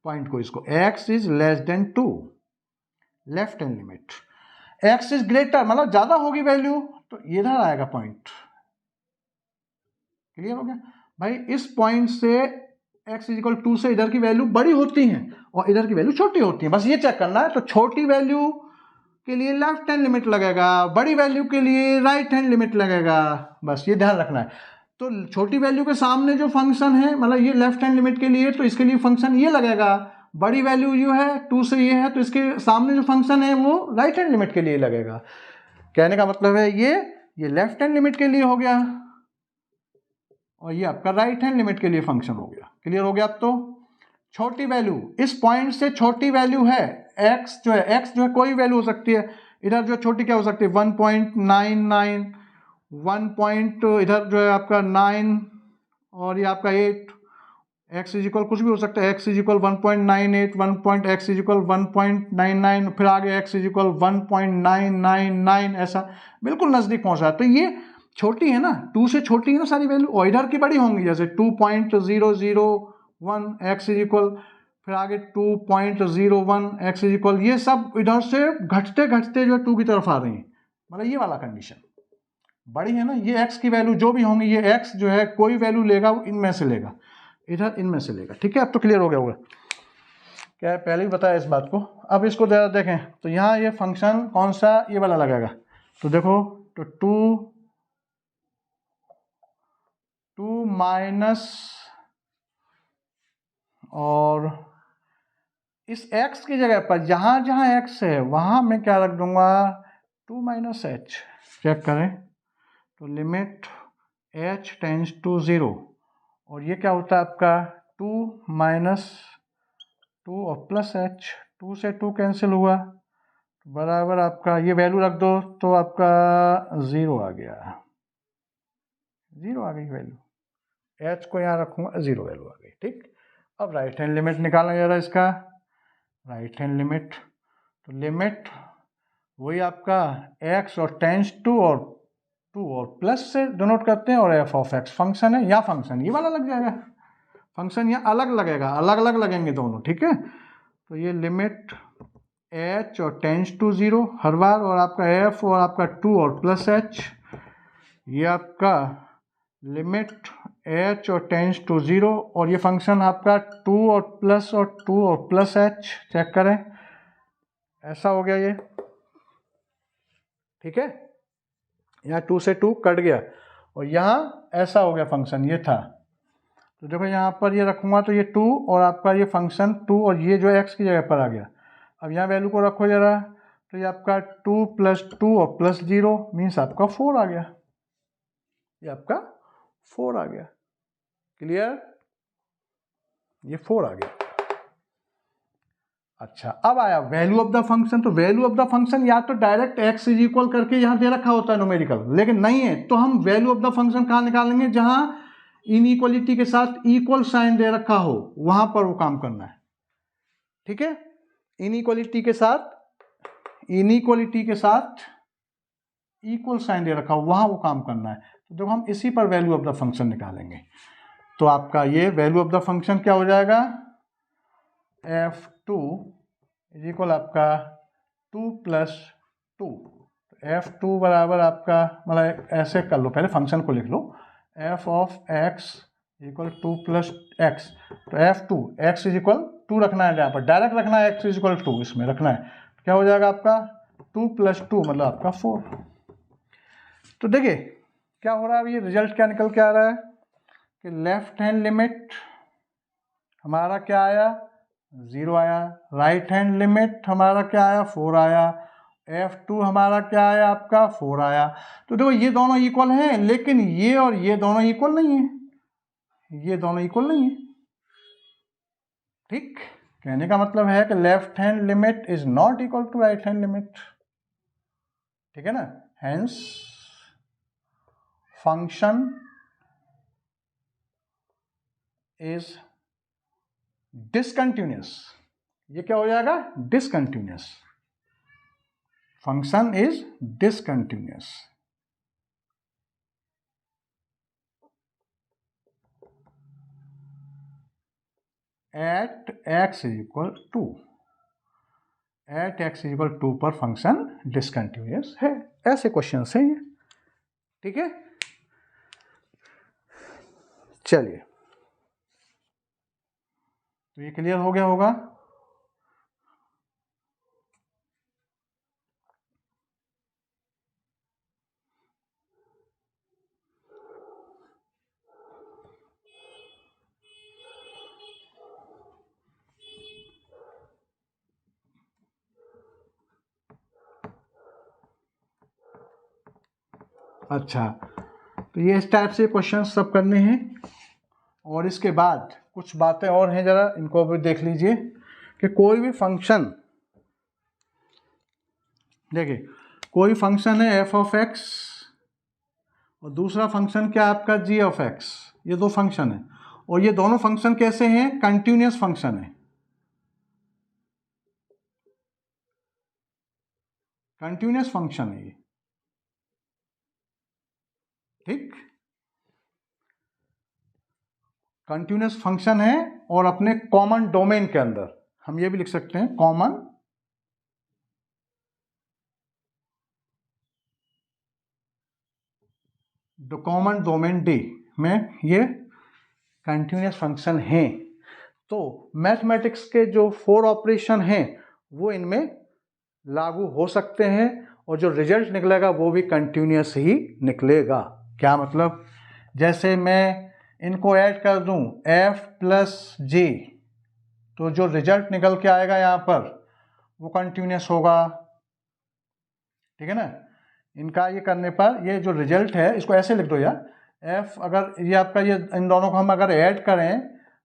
A: पॉइंट को, इसको x is less than 2, left hand limit, x is greater मतलब ज्यादा होगी वैल्यू, तो इधर आएगा पॉइंट। क्लियर हो गया भाई, इस पॉइंट से x इज इक्वल 2 से इधर की वैल्यू बड़ी होती है और इधर की वैल्यू छोटी होती है, बस ये चेक करना है। तो छोटी वैल्यू के लिए लेफ्ट हैंड लिमिट लगेगा, बड़ी वैल्यू के लिए राइट हैंड लिमिट लगेगा, बस ये ध्यान रखना है। तो छोटी वैल्यू के सामने जो फंक्शन है, मतलब ये लेफ्ट हैंड लिमिट के लिए, तो इसके लिए फंक्शन ये लगेगा, बड़ी वैल्यू जो है 2 से ये है, तो इसके सामने जो फंक्शन है वो राइट हैंड लिमिट के लिए लगेगा। कहने का मतलब है ये लेफ्ट हैंड लिमिट के लिए हो गया और ये आपका राइट हैंड लिमिट के लिए फंक्शन हो गया। क्लियर हो गया अब तो। छोटी वैल्यू, इस पॉइंट से छोटी वैल्यू है x जो है कोई वैल्यू हो सकती है, इधर जो छोटी क्या हो सकती है 1.99, 1 पॉइंट इधर जो है आपका 9 और ये आपका 8, x इज इक्वल कुछ भी हो सकता है, x is equal 1.98, 1. x is equal 1.99, फिर आगे x इज इक्वल 1.999, ऐसा बिल्कुल नज़दीक पहुंचा। तो ये छोटी है ना, 2 से छोटी है ना सारी वैल्यू, और इधर की बड़ी होंगी, जैसे 2.001 x इज इक्वल, फिर आगे 2.01 x इज इक्वल, ये सब इधर से घटते घटते जो है 2 की तरफ आ रही हैं, मतलब ये वाला कंडीशन बड़ी है ना। ये x की वैल्यू जो भी होंगी, ये x जो है कोई वैल्यू लेगा वो इनमें से लेगा, इधर इनमें से लेगा, ठीक है। अब तो क्लियर हो गया होगा, क्या है पहले ही बताया इस बात को। अब इसको जरा देखें, तो यहाँ ये फंक्शन कौन सा, ये वाला लगेगा, तो देखो, तो 2 माइनस, और इस x की जगह पर जहां जहां x है वहां मैं क्या रख दूंगा, 2 माइनस एच। चेक करें, तो लिमिट h टेंस टू 0, और ये क्या होता है आपका 2 माइनस 2 और प्लस h, 2 से 2 कैंसिल हुआ, बराबर आपका ये वैल्यू रख दो तो आपका 0 आ गया, 0 आ गई वैल्यू, h को यहाँ रखूंगा 0 वैल्यू आ गई, ठीक। अब राइट हैंड लिमिट निकालना जरा इसका, राइट हैंड लिमिट, तो लिमिट वही आपका x और टेंस टू और 2 और प्लस से डिनोट करते हैं, और f ऑफ x फंक्शन है, या फंक्शन ये वाला लग जाएगा, फंक्शन यहाँ अलग लगेगा, अलग अलग लगेंगे दोनों, ठीक है। तो ये लिमिट h और टेंस टू 0 हर बार, और आपका f और आपका 2 और प्लस h, ये आपका लिमिट h और टेंस टू 0, और ये फंक्शन आपका 2 और प्लस h, चेक करें, ऐसा हो गया ये, ठीक है। यहाँ 2 से 2 कट गया, और यहाँ ऐसा हो गया फंक्शन, ये था, तो देखो यहाँ पर ये रखूँगा तो ये 2 और आपका ये फंक्शन 2 और ये जो x की जगह पर आ गया। अब यहाँ वैल्यू को रखो जरा, तो ये आपका 2 प्लस 2 और प्लस 0 मीन्स आपका 4 आ गया, ये आपका 4 आ गया। क्लियर, ये 4 आ गया। अच्छा, अब आया वैल्यू ऑफ द फंक्शन। तो वैल्यू ऑफ द फंक्शन या तो डायरेक्ट x इज इक्वल करके यहाँ दे रखा होता है न्यूमेरिकल, लेकिन नहीं है, तो हम वैल्यू ऑफ द फंक्शन कहाँ निकालेंगे, जहां इनइक्वलिटी के साथ इक्वल साइन दे रखा हो वहां पर वो काम करना है, ठीक है। इनइक्वलिटी के साथ इक्वल साइन दे रखा हो वहां वो काम करना है, तो देखो हम इसी पर वैल्यू ऑफ द फंक्शन निकालेंगे। तो आपका ये वैल्यू ऑफ द फंक्शन क्या हो जाएगा, f2 इज इक्वल आपका 2 प्लस 2, f2 बराबर आपका, मतलब ऐसे कर लो, पहले फंक्शन को लिख लो, f of x equal 2 plus x, तो f2 x इज इक्वल 2 रखना है, यहाँ पर डायरेक्ट रखना है, x इज इक्वल 2 इसमें रखना है, क्या हो जाएगा आपका 2 प्लस 2 मतलब आपका 4। तो देखिए क्या हो रहा है, अब ये रिजल्ट क्या निकल के आ रहा है कि लेफ्ट हैंड लिमिट हमारा क्या आया 0 आया, राइट हैंड लिमिट हमारा क्या आया 4 आया, f2 हमारा क्या आया आपका 4 आया। तो देखो ये दोनों इक्वल हैं, लेकिन ये और ये दोनों इक्वल नहीं है, ये दोनों इक्वल नहीं है। ठीक, कहने का मतलब है कि left hand limit is not equal to right hand limit, ठीक है ना, हेंस फंक्शन इज डिसकंटिन्यूअस। ये क्या हो जाएगा discontinuous, function is discontinuous. At x is equal to, at x is equal 2 पर फंक्शन डिसकंटिन्यूअस है। ऐसे क्वेश्चन हैं ये, ठीक है। चलिए, तो ये क्लियर हो गया होगा। अच्छा, तो ये इस टाइप से क्वेश्चन सब करने हैं, और इसके बाद कुछ बातें और हैं, जरा इनको भी देख लीजिए कि कोई भी फंक्शन, देखिए कोई फंक्शन है f ऑफ x और दूसरा फंक्शन क्या आपका g ऑफ x, ये दो फंक्शन है, और ये दोनों फंक्शन कैसे हैं कंटिन्यूअस फंक्शन है, कंटिन्यूअस फंक्शन है ये, ठीक, कंटिन्यूअस फंक्शन है, और अपने कॉमन डोमेन के अंदर हम ये भी लिख सकते हैं कॉमन डोमेन D में ये कंटिन्यूअस फंक्शन हैं। तो मैथमेटिक्स के जो 4 ऑपरेशन हैं वो इनमें लागू हो सकते हैं, और जो रिजल्ट निकलेगा वो भी कंटिन्यूअस ही निकलेगा। क्या मतलब, जैसे मैं इनको ऐड कर दूं f प्लस जी, तो जो रिजल्ट निकल के आएगा यहाँ पर वो कंटिन्यूअस होगा, ठीक है ना। इनका ये करने पर ये जो रिजल्ट है, इसको ऐसे लिख दो यार, f अगर ये आपका, ये इन दोनों को हम अगर ऐड करें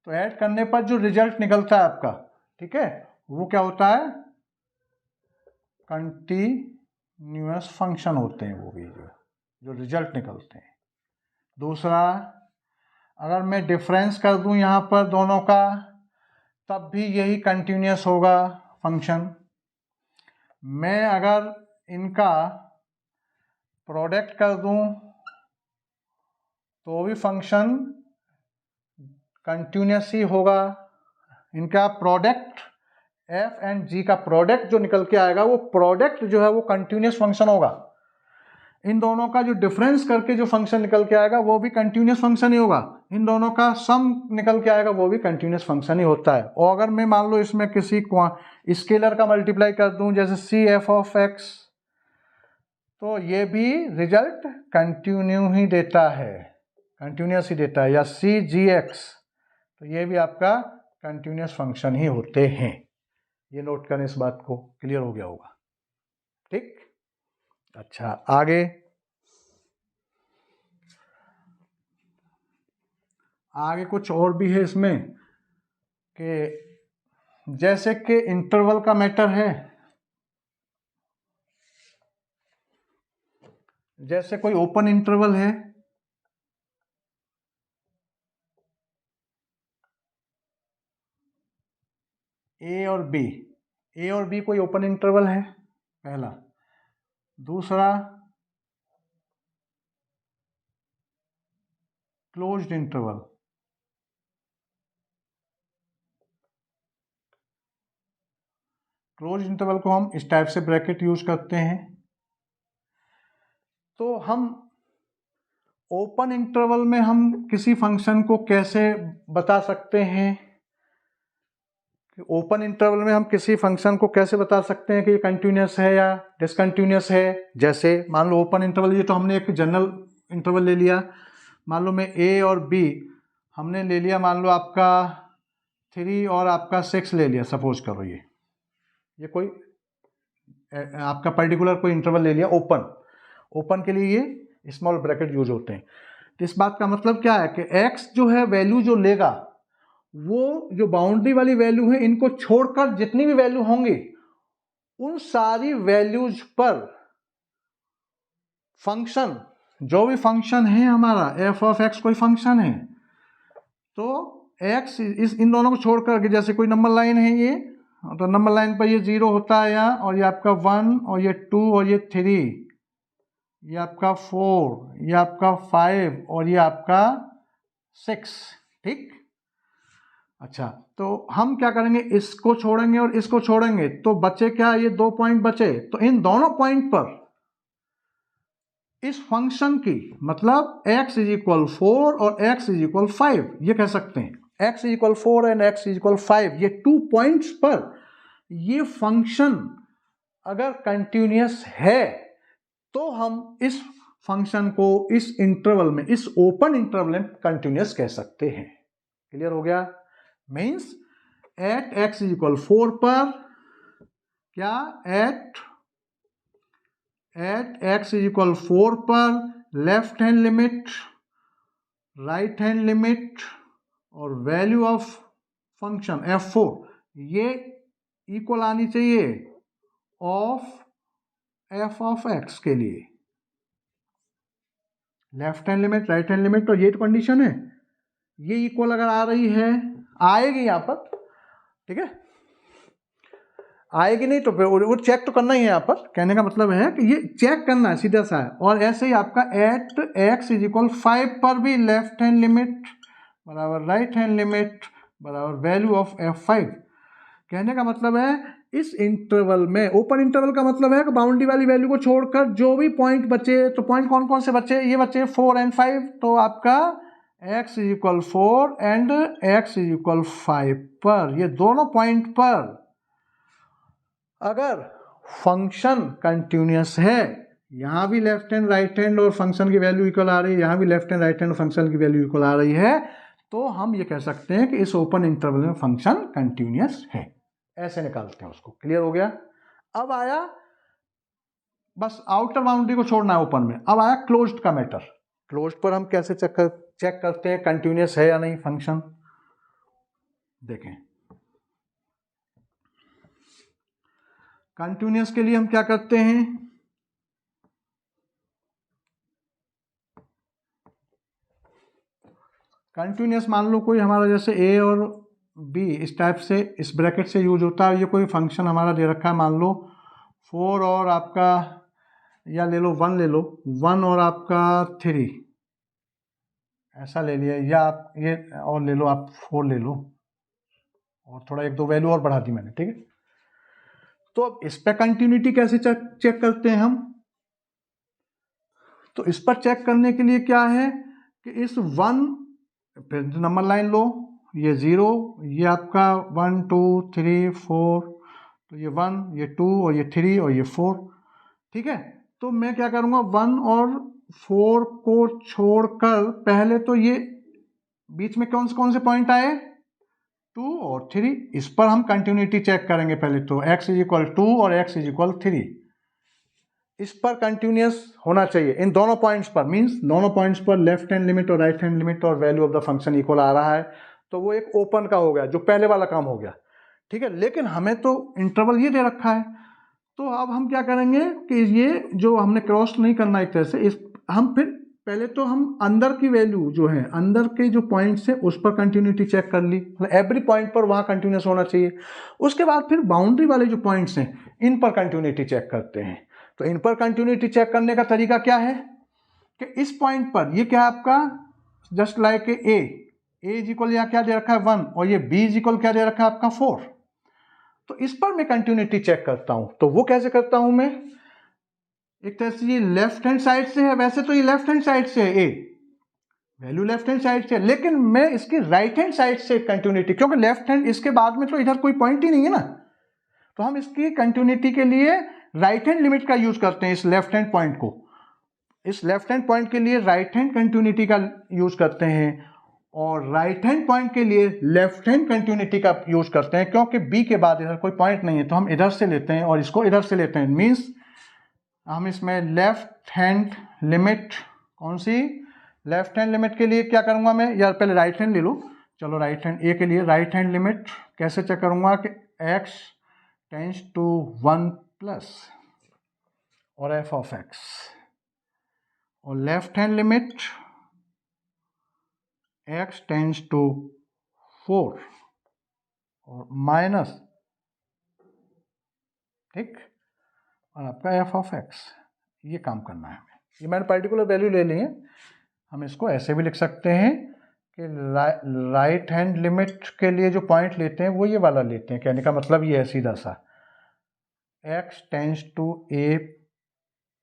A: तो ऐड करने पर जो रिजल्ट निकलता है आपका, ठीक है, वो क्या होता है कंटिन्यूअस फंक्शन होते हैं, वो भी जो रिजल्ट निकलते हैं। दूसरा, अगर मैं डिफरेंस कर दूं यहाँ पर दोनों का, तब भी यही कंटिन्यूअस होगा फंक्शन। मैं अगर इनका प्रोडक्ट कर दूं तो भी फंक्शन कंटिन्यूअस ही होगा। इनका प्रोडक्ट f एंड g का प्रोडक्ट जो निकल के आएगा, वो प्रोडक्ट जो है वो कंटिन्यूअस फंक्शन होगा। इन दोनों का जो डिफरेंस करके जो फंक्शन निकल के आएगा वो भी कंटिन्यूअस फंक्शन ही होगा। इन दोनों का सम निकल के आएगा वो भी कंटिन्यूअस फंक्शन ही होता है। और अगर मैं मान लो इसमें किसी स्केलर का मल्टीप्लाई कर दूं, जैसे सी एफ ऑफ एक्स, तो ये भी रिजल्ट कंटिन्यू ही देता है, कंटिन्यूअस ही देता है। या सी जी एक्स, तो ये भी आपका कंटिन्यूअस फंक्शन ही होते हैं। ये नोट करें इस बात को, क्लियर हो गया होगा, ठीक। अच्छा, आगे आगे कुछ और भी है इसमें, कि जैसे कि इंटरवल का मैटर है, जैसे कोई ओपन इंटरवल है, ए और बी कोई ओपन इंटरवल है पहला। दूसरा, क्लोज्ड इंटरवल, क्लोज्ड इंटरवल को हम इस टाइप से ब्रैकेट यूज करते हैं, तो हम ओपन इंटरवल में हम किसी फंक्शन को कैसे बता सकते हैं, ओपन इंटरवल में हम किसी फंक्शन को कैसे बता सकते हैं कि ये कंटिन्यूस है या डिसकंटिन्यूस है। जैसे मान लो ओपन इंटरवल, ये तो हमने एक जनरल इंटरवल ले लिया, मान लो मैं ए और बी हमने ले लिया, मान लो आपका 3 और आपका 6 ले लिया, सपोज करो ये कोई आपका पर्टिकुलर कोई इंटरवल ले लिया ओपन के लिए ये स्मॉल ब्रैकेट यूज होते हैं। तो इस बात का मतलब क्या है कि x जो है वैल्यू जो लेगा, वो जो बाउंड्री वाली वैल्यू है इनको छोड़कर जितनी भी वैल्यू होंगी उन सारी वैल्यूज पर फंक्शन, जो भी फंक्शन है हमारा f ऑफ x कोई फंक्शन है, तो x इन दोनों को छोड़कर, जैसे कोई नंबर लाइन है ये, तो नंबर लाइन पर ये 0 होता है यहाँ, और ये आपका 1 और ये 2 और ये 3, ये आपका 4, ये आपका 5 और ये आपका 6। ठीक, अच्छा, तो हम क्या करेंगे, इसको छोड़ेंगे और इसको छोड़ेंगे, तो बचे क्या, ये 2 पॉइंट बचे। तो इन दोनों पॉइंट पर इस फंक्शन की मतलब x इज इक्वल 4 और x इज इक्वल 5 ये कह सकते हैं, x is equal 4 and x is equal 5, ये 2 पॉइंट्स पर ये फंक्शन अगर कंटिन्यूअस है तो हम इस फंक्शन को इस इंटरवल में, इस ओपन इंटरवल में कंटिन्यूअस कह सकते हैं। क्लियर हो गया? Means at x is equal 4 पर क्या, एट x इज इक्वल 4 पर left hand limit, right hand limit और वैल्यू ऑफ फंक्शन f4 ये इक्वल आनी चाहिए ऑफ f ऑफ x के लिए। Left hand limit, right hand limit, तो ये तो कंडीशन है, ये इक्वल अगर आ रही है, आएगी यहां पर, ठीक है, आएगी नहीं तो फिर वो चेक तो करना ही है। यहाँ पर कहने का मतलब है कि ये चेक करना है, सीधा सा है। और ऐसे ही आपका एट x इज इक्वल 5 पर भी लेफ्ट हैंड लिमिट बराबर राइट हैंड लिमिट बराबर वैल्यू ऑफ f5। कहने का मतलब है इस इंटरवल में, ओपन इंटरवल का मतलब है कि बाउंड्री वाली वैल्यू को छोड़कर जो भी पॉइंट बचे, तो पॉइंट कौन कौन से बचे, ये बचे 4 एंड 5, तो आपका x is equal 4 and x is equal 5 पर, ये दोनों पॉइंट पर अगर फंक्शन कंटिन्यूअस है, यहां भी लेफ्ट हैंड राइट हैंड और फंक्शन की वैल्यू इक्वल आ रही है, यहां भी लेफ्ट हैंड राइट हैंड और फंक्शन की वैल्यू इक्वल आ रही है, तो हम ये कह सकते हैं कि इस ओपन इंटरवल में फंक्शन कंटिन्यूअस है। ऐसे निकालते हैं उसको। क्लियर हो गया? अब आया बस आउटर बाउंड्री को छोड़ना है ओपन में। अब आया क्लोज्ड का मैटर। क्लोज्ड पर हम कैसे चेक करते हैं कंटिन्यूअस है या नहीं फंक्शन। देखें, कंटिन्यूअस के लिए हम क्या करते हैं, कंटिन्यूअस मान लो कोई हमारा जैसे a और b इस टाइप से इस ब्रैकेट से यूज होता है। ये कोई फंक्शन हमारा दे रखा है, मान लो 4 और आपका, या ले लो 1, ले लो 1 और आपका 3, ऐसा ले लिया, या आप ये और ले लो, आप 4 ले लो और थोड़ा 1-2 वैल्यू और बढ़ा दी मैंने, ठीक है। तो अब इस पर कंटिन्यूटी कैसे चेक करते हैं हम, तो इस पर चेक करने के लिए क्या है कि इस 1 फिर नंबर लाइन लो, ये 0, ये आपका 1 2 3 4, तो ये 1, ये 2 और ये 3 और ये 4, ठीक है। तो मैं क्या करूँगा, 1 और 4 को छोड़कर पहले तो ये बीच में कौन से पॉइंट आए, 2 और 3, इस पर हम कंटिन्यूटी चेक करेंगे पहले। तो x इज इक्वल 2 और x इज इक्वल 3, इस पर कंटिन्यूअस होना चाहिए इन दोनों पॉइंट्स पर। मींस दोनों पॉइंट्स पर लेफ्ट हैंड लिमिट और राइट हैंड लिमिट और value of the function equal आ रहा है, तो वो एक ओपन का हो गया, जो पहले वाला काम हो गया, ठीक है। लेकिन हमें तो इंटरवल ये दे रखा है, तो अब हम क्या करेंगे कि ये जो हमने क्रॉस नहीं करना एक तरह से, इस हम फिर पहले तो हम अंदर की वैल्यू जो है, अंदर के जो पॉइंट्स है उस पर कंटिन्यूटी चेक कर ली, मतलब एवरी पॉइंट पर वहाँ कंटिन्यूस होना चाहिए। उसके बाद फिर बाउंड्री वाले जो पॉइंट्स हैं इन पर कंटिन्यूटी चेक करते हैं। तो इन पर कंटिन्यूटी चेक करने का तरीका क्या है कि इस पॉइंट पर ये क्या है आपका, just like a is equal या क्या दे रखा है 1, और ये बी इज इक्वल क्या दे रखा है आपका 4, तो इस पर मैं कंटिन्यूटी चेक करता हूं। तो वो कैसे करता हूं मैं, एक तरह से ये लेफ्ट हैंड साइड से है, वैसे तो ये लेफ्ट हैंड साइड से है, ए वैल्यू लेफ्ट हैंड साइड से, लेकिन मैं इसकी राइट हैंड साइड से कंटिन्यूटी, क्योंकि लेफ्ट हैंड इसके बाद में तो इधर कोई पॉइंट ही नहीं है ना, तो हम इसकी कंटिन्यूटी के लिए राइट हैंड लिमिट का यूज करते हैं। इस लेफ्ट हैंड पॉइंट को, इस लेफ्ट हैंड पॉइंट के लिए राइट हैंड कंटिन्यूटी का यूज करते हैं, और राइट हैंड पॉइंट के लिए लेफ्ट हैंड कंटिन्यूटी का यूज करते हैं, क्योंकि बी के बाद इधर कोई पॉइंट नहीं है, तो हम इधर से लेते हैं और इसको इधर से लेते हैं। मीन्स हम इसमें लेफ्ट हैंड लिमिट, कौन सी लेफ्ट हैंड लिमिट के लिए क्या करूंगा मैं, यार पहले राइट हैंड ले लो, चलो राइट हैंड ए के लिए राइट हैंड लिमिट कैसे चेक करूंगा कि x टेंस टू 1 प्लस और f ऑफ x, और left hand limit x tends to 4 और माइनस, ठीक, और आपका f ऑफ x, ये काम करना है हमें। ये मैंने पर्टिकुलर वैल्यू ले ली है, हम इसको ऐसे भी लिख सकते हैं कि राइट हैंड लिमिट के लिए जो पॉइंट लेते हैं वो ये वाला लेते हैं, कहने का मतलब ये है सीधा सा x tends to a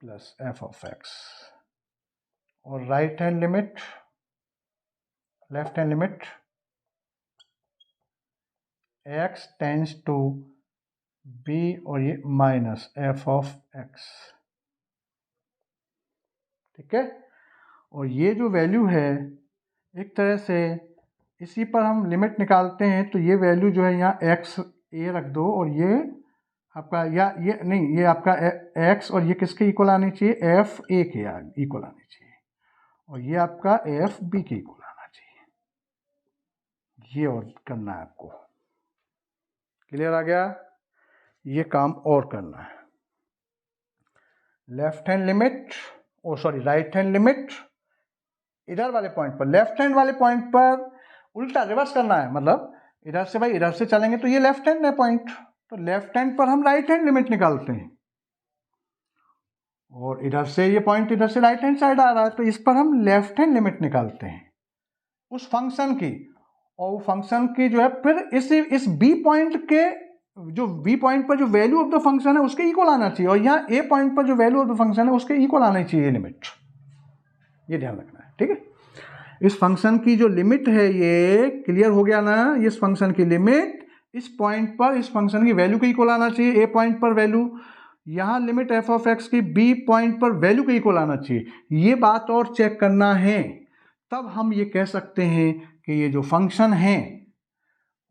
A: plus f of x, और right hand limit, left hand limit x tends to b और ये माइनस f ऑफ x, ठीक है। और ये जो वैल्यू है एक तरह से इसी पर हम लिमिट निकालते हैं, तो ये वैल्यू जो है यहाँ x a रख दो, और ये आपका, या ये नहीं, ये आपका x और ये किसके इक्वल आनी चाहिए, f a के इक्वल आनी चाहिए, और ये आपका f b के इक्वल आना चाहिए। ये और करना है आपको, क्लियर आ गया, ये काम और करना है। लेफ्ट हैंड लिमिट, ओ सॉरी राइट हैंड लिमिट इधर वाले पॉइंट पर, लेफ्ट हैंड वाले पॉइंट पर उल्टा रिवर्स करना है, मतलब इधर से भाई इधर से चलेंगे तो ये लेफ्ट हैंड है पॉइंट, तो लेफ्ट हैंड पर हम राइट हैंड लिमिट निकालते हैं, और इधर से ये पॉइंट इधर से राइट हैंड साइड आ रहा है, तो इस पर हम लेफ्ट हैंड लिमिट निकालते हैं उस फंक्शन की, और वो फंक्शन की जो है फिर इस बी पॉइंट के, जो बी पॉइंट पर जो वैल्यू ऑफ द फंक्शन है उसके इक्वल आना चाहिए, और यहाँ ए पॉइंट पर जो वैल्यू ऑफ द फंक्शन है उसके इक्वल आना चाहिए लिमिट, ये ध्यान रखना है, ठीक है। इस फंक्शन की जो लिमिट है, ये क्लियर हो गया ना, इस फंक्शन की लिमिट इस पॉइंट पर इस फंक्शन की वैल्यू के इक्वल आना चाहिए, ए पॉइंट पर वैल्यू, यहाँ लिमिट एफ ऑफ एक्स की बी पॉइंट पर वैल्यू के इक्वल आना चाहिए, ये बात और चेक करना है, तब हम ये कह सकते हैं कि ये जो फंक्शन है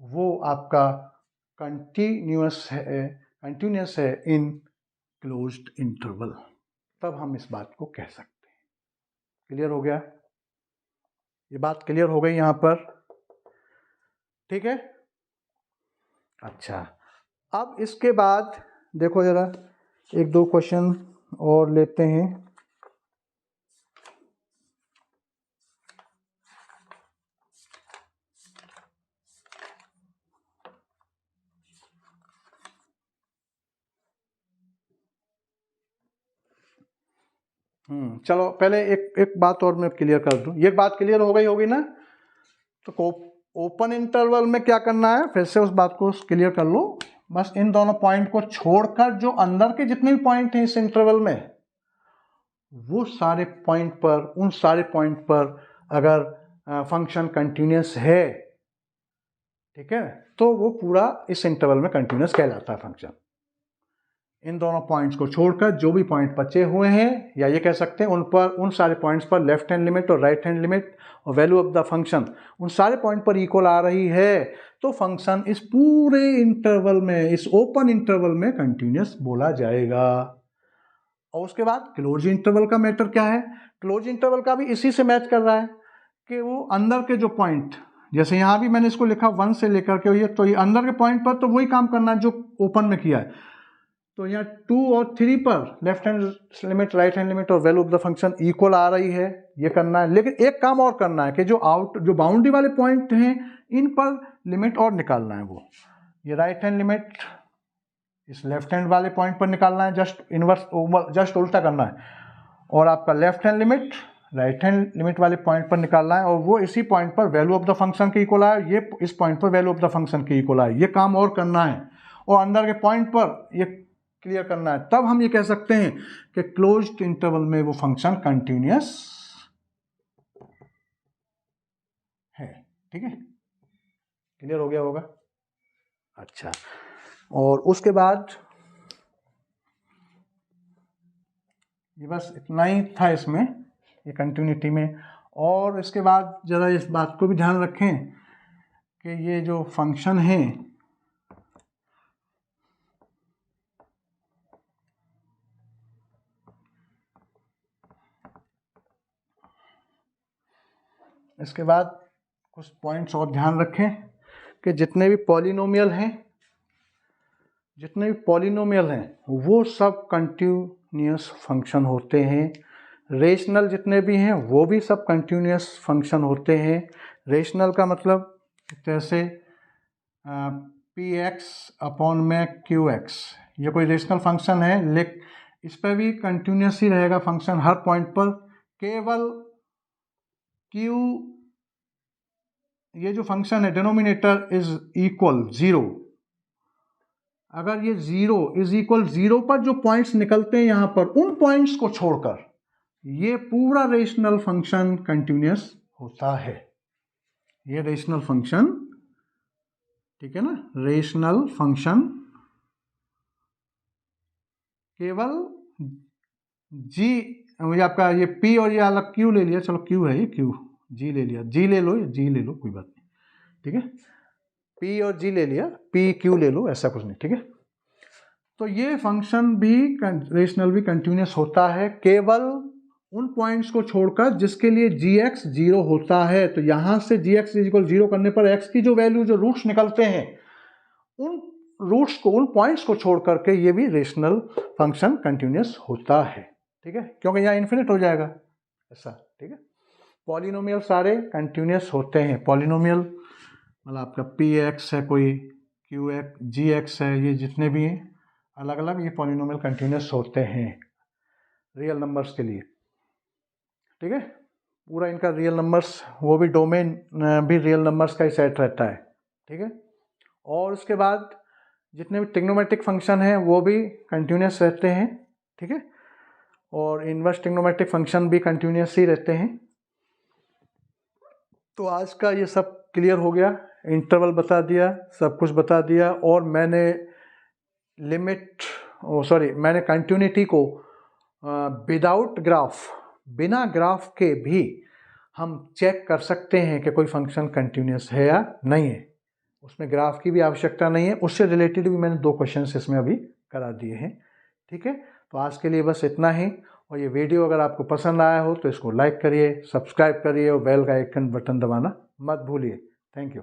A: वो आपका कंटिन्यूअस है इन क्लोज्ड इंटरवल, तब हम इस बात को कह सकते हैं। क्लियर हो गया, ये बात क्लियर हो गई यहाँ पर, ठीक है। अच्छा, अब इसके बाद देखो जरा एक दो क्वेश्चन और लेते हैं। चलो पहले एक बात और मैं क्लियर कर दूं, ये बात क्लियर हो गई होगी ना, तो ओपन इंटरवल में क्या करना है, फिर से उस बात को क्लियर कर लो, बस इन दोनों पॉइंट को छोड़कर जो अंदर के जितने भी पॉइंट हैं इस इंटरवल में, वो सारे पॉइंट पर, उन सारे पॉइंट पर अगर फंक्शन कंटिन्यूअस है, ठीक है, तो वो पूरा इस इंटरवल में कंटिन्यूअस कहलाता है फंक्शन। इन दोनों पॉइंट्स को छोड़कर जो भी पॉइंट बचे हुए हैं, या ये कह सकते हैं उन सारे पॉइंट्स पर लेफ्ट हैंड लिमिट और राइट हैंड लिमिट और वैल्यू ऑफ द फंक्शन उन सारे पॉइंट पर इक्वल आ रही है, तो फंक्शन इस पूरे इंटरवल में, इस ओपन इंटरवल में कंटिन्यूअस बोला जाएगा। और उसके बाद क्लोज इंटरवल का मैटर क्या है, क्लोज इंटरवल का भी इसी से मैच कर रहा है कि वो अंदर के जो पॉइंट, जैसे यहाँ भी मैंने इसको लिखा 1 से लेकर के ये, तो ये अंदर के पॉइंट पर तो वही काम करना है जो ओपन में किया है, तो यहाँ 2 और 3 पर left hand limit, right hand limit और value of the function equal आ रही है, ये करना है। लेकिन एक काम और करना है कि जो बाउंड्री वाले पॉइंट हैं इन पर लिमिट और निकालना है, वो ये राइट हैंड लिमिट इस लेफ्ट हैंड वाले पॉइंट पर निकालना है, जस्ट उल्टा करना है, और आपका left hand limit right hand limit वाले पॉइंट पर निकालना है, और वो इसी पॉइंट पर वैल्यू ऑफ द फंक्शन के इक्वल आए, ये इस पॉइंट पर वैल्यू ऑफ द फंक्शन के इक्वल आए, ये काम और करना है। और अंदर के पॉइंट पर ये क्लियर करना है, तब हम ये कह सकते हैं कि क्लोज्ड इंटरवल में वो फंक्शन कंटिन्यूअस है। ठीक है, क्लियर हो गया होगा। अच्छा, और उसके बाद ये बस इतना ही था इसमें, ये कंटिन्यूटी में। और इसके बाद ज़रा इस बात को भी ध्यान रखें कि ये जो फंक्शन है इसके बाद कुछ पॉइंट्स और ध्यान रखें कि जितने भी पॉलिनोमियल हैं वो सब कंटिन्यूअस फंक्शन होते हैं। रेशनल जितने भी हैं वो भी सब कंटिन्यूअस फंक्शन होते हैं। रेशनल का मतलब जैसे पी एक्स अपॉन में क्यू एक्स, ये कोई रेशनल फंक्शन है, लेकिन इस पर भी कंटिन्यूअस ही रहेगा फंक्शन हर पॉइंट पर। केवल क्यू, ये जो फंक्शन है डिनोमिनेटर इज इक्वल 0, अगर ये 0 इज इक्वल 0 पर जो पॉइंट्स निकलते हैं यहाँ पर, उन पॉइंट्स को छोड़कर ये पूरा रेशनल फंक्शन कंटिन्यूअस होता है। ये रेशनल फंक्शन, ठीक है ना, रेशनल फंक्शन केवल जी, मुझे आपका ये पी और ये अलग क्यू ले लिया, चलो क्यू है ये, क्यू जी ले लिया, जी ले लो, जी ले लो, कोई बात नहीं, ठीक है, पी और जी ले लिया, पी क्यू ले लो, ऐसा कुछ नहीं, ठीक है। तो ये फंक्शन भी रेशनल भी कंटिन्यूअस होता है केवल उन पॉइंट्स को छोड़कर जिसके लिए जी एक्स 0 होता है। तो यहाँ से जी एक्स इज इक्वल 0 करने पर एक्स की जो वैल्यू, जो रूट्स निकलते हैं, उन रूट्स को, उन पॉइंट्स को छोड़ करके ये भी रेशनल फंक्शन कंटिन्यूअस होता है। ठीक है, क्योंकि यहाँ इन्फिनिट हो जाएगा ऐसा। ठीक है, पॉलिनोमियल सारे कंटिन्यूअस होते हैं। पॉलिनोमियल मतलब आपका पी एक्स है, कोई क्यू एक्स, जी एक्स है, ये जितने भी हैं अलग अलग, ये पॉलिनोमियल कंटिन्यूअस होते हैं रियल नंबर्स के लिए। ठीक है, पूरा इनका रियल नंबर्स, वो भी डोमेन भी रियल नंबर्स का ही सेट रहता है। ठीक है, और उसके बाद जितने भी ट्रिग्नोमेट्रिक फंक्शन हैं वो भी कंटिन्यूअस रहते हैं। ठीक है, और इनवर्स ट्रिग्नोमेट्रिक फंक्शन भी कंटिन्यूअस ही रहते हैं। तो आज का ये सब क्लियर हो गया, इंटरवल बता दिया, सब कुछ बता दिया, और मैंने मैंने कंटिन्यूटी को विदाउट ग्राफ, बिना ग्राफ के भी हम चेक कर सकते हैं कि कोई फंक्शन कंटिन्यूअस है या नहीं है। उसमें ग्राफ की भी आवश्यकता नहीं है। उससे रिलेटेड भी मैंने 2 क्वेश्चंस इसमें अभी करा दिए हैं। ठीक है, तो आज के लिए बस इतना ही। और ये वीडियो अगर आपको पसंद आया हो तो इसको लाइक करिए, सब्सक्राइब करिए और बेल का आइकन बटन दबाना मत भूलिए। Thank you.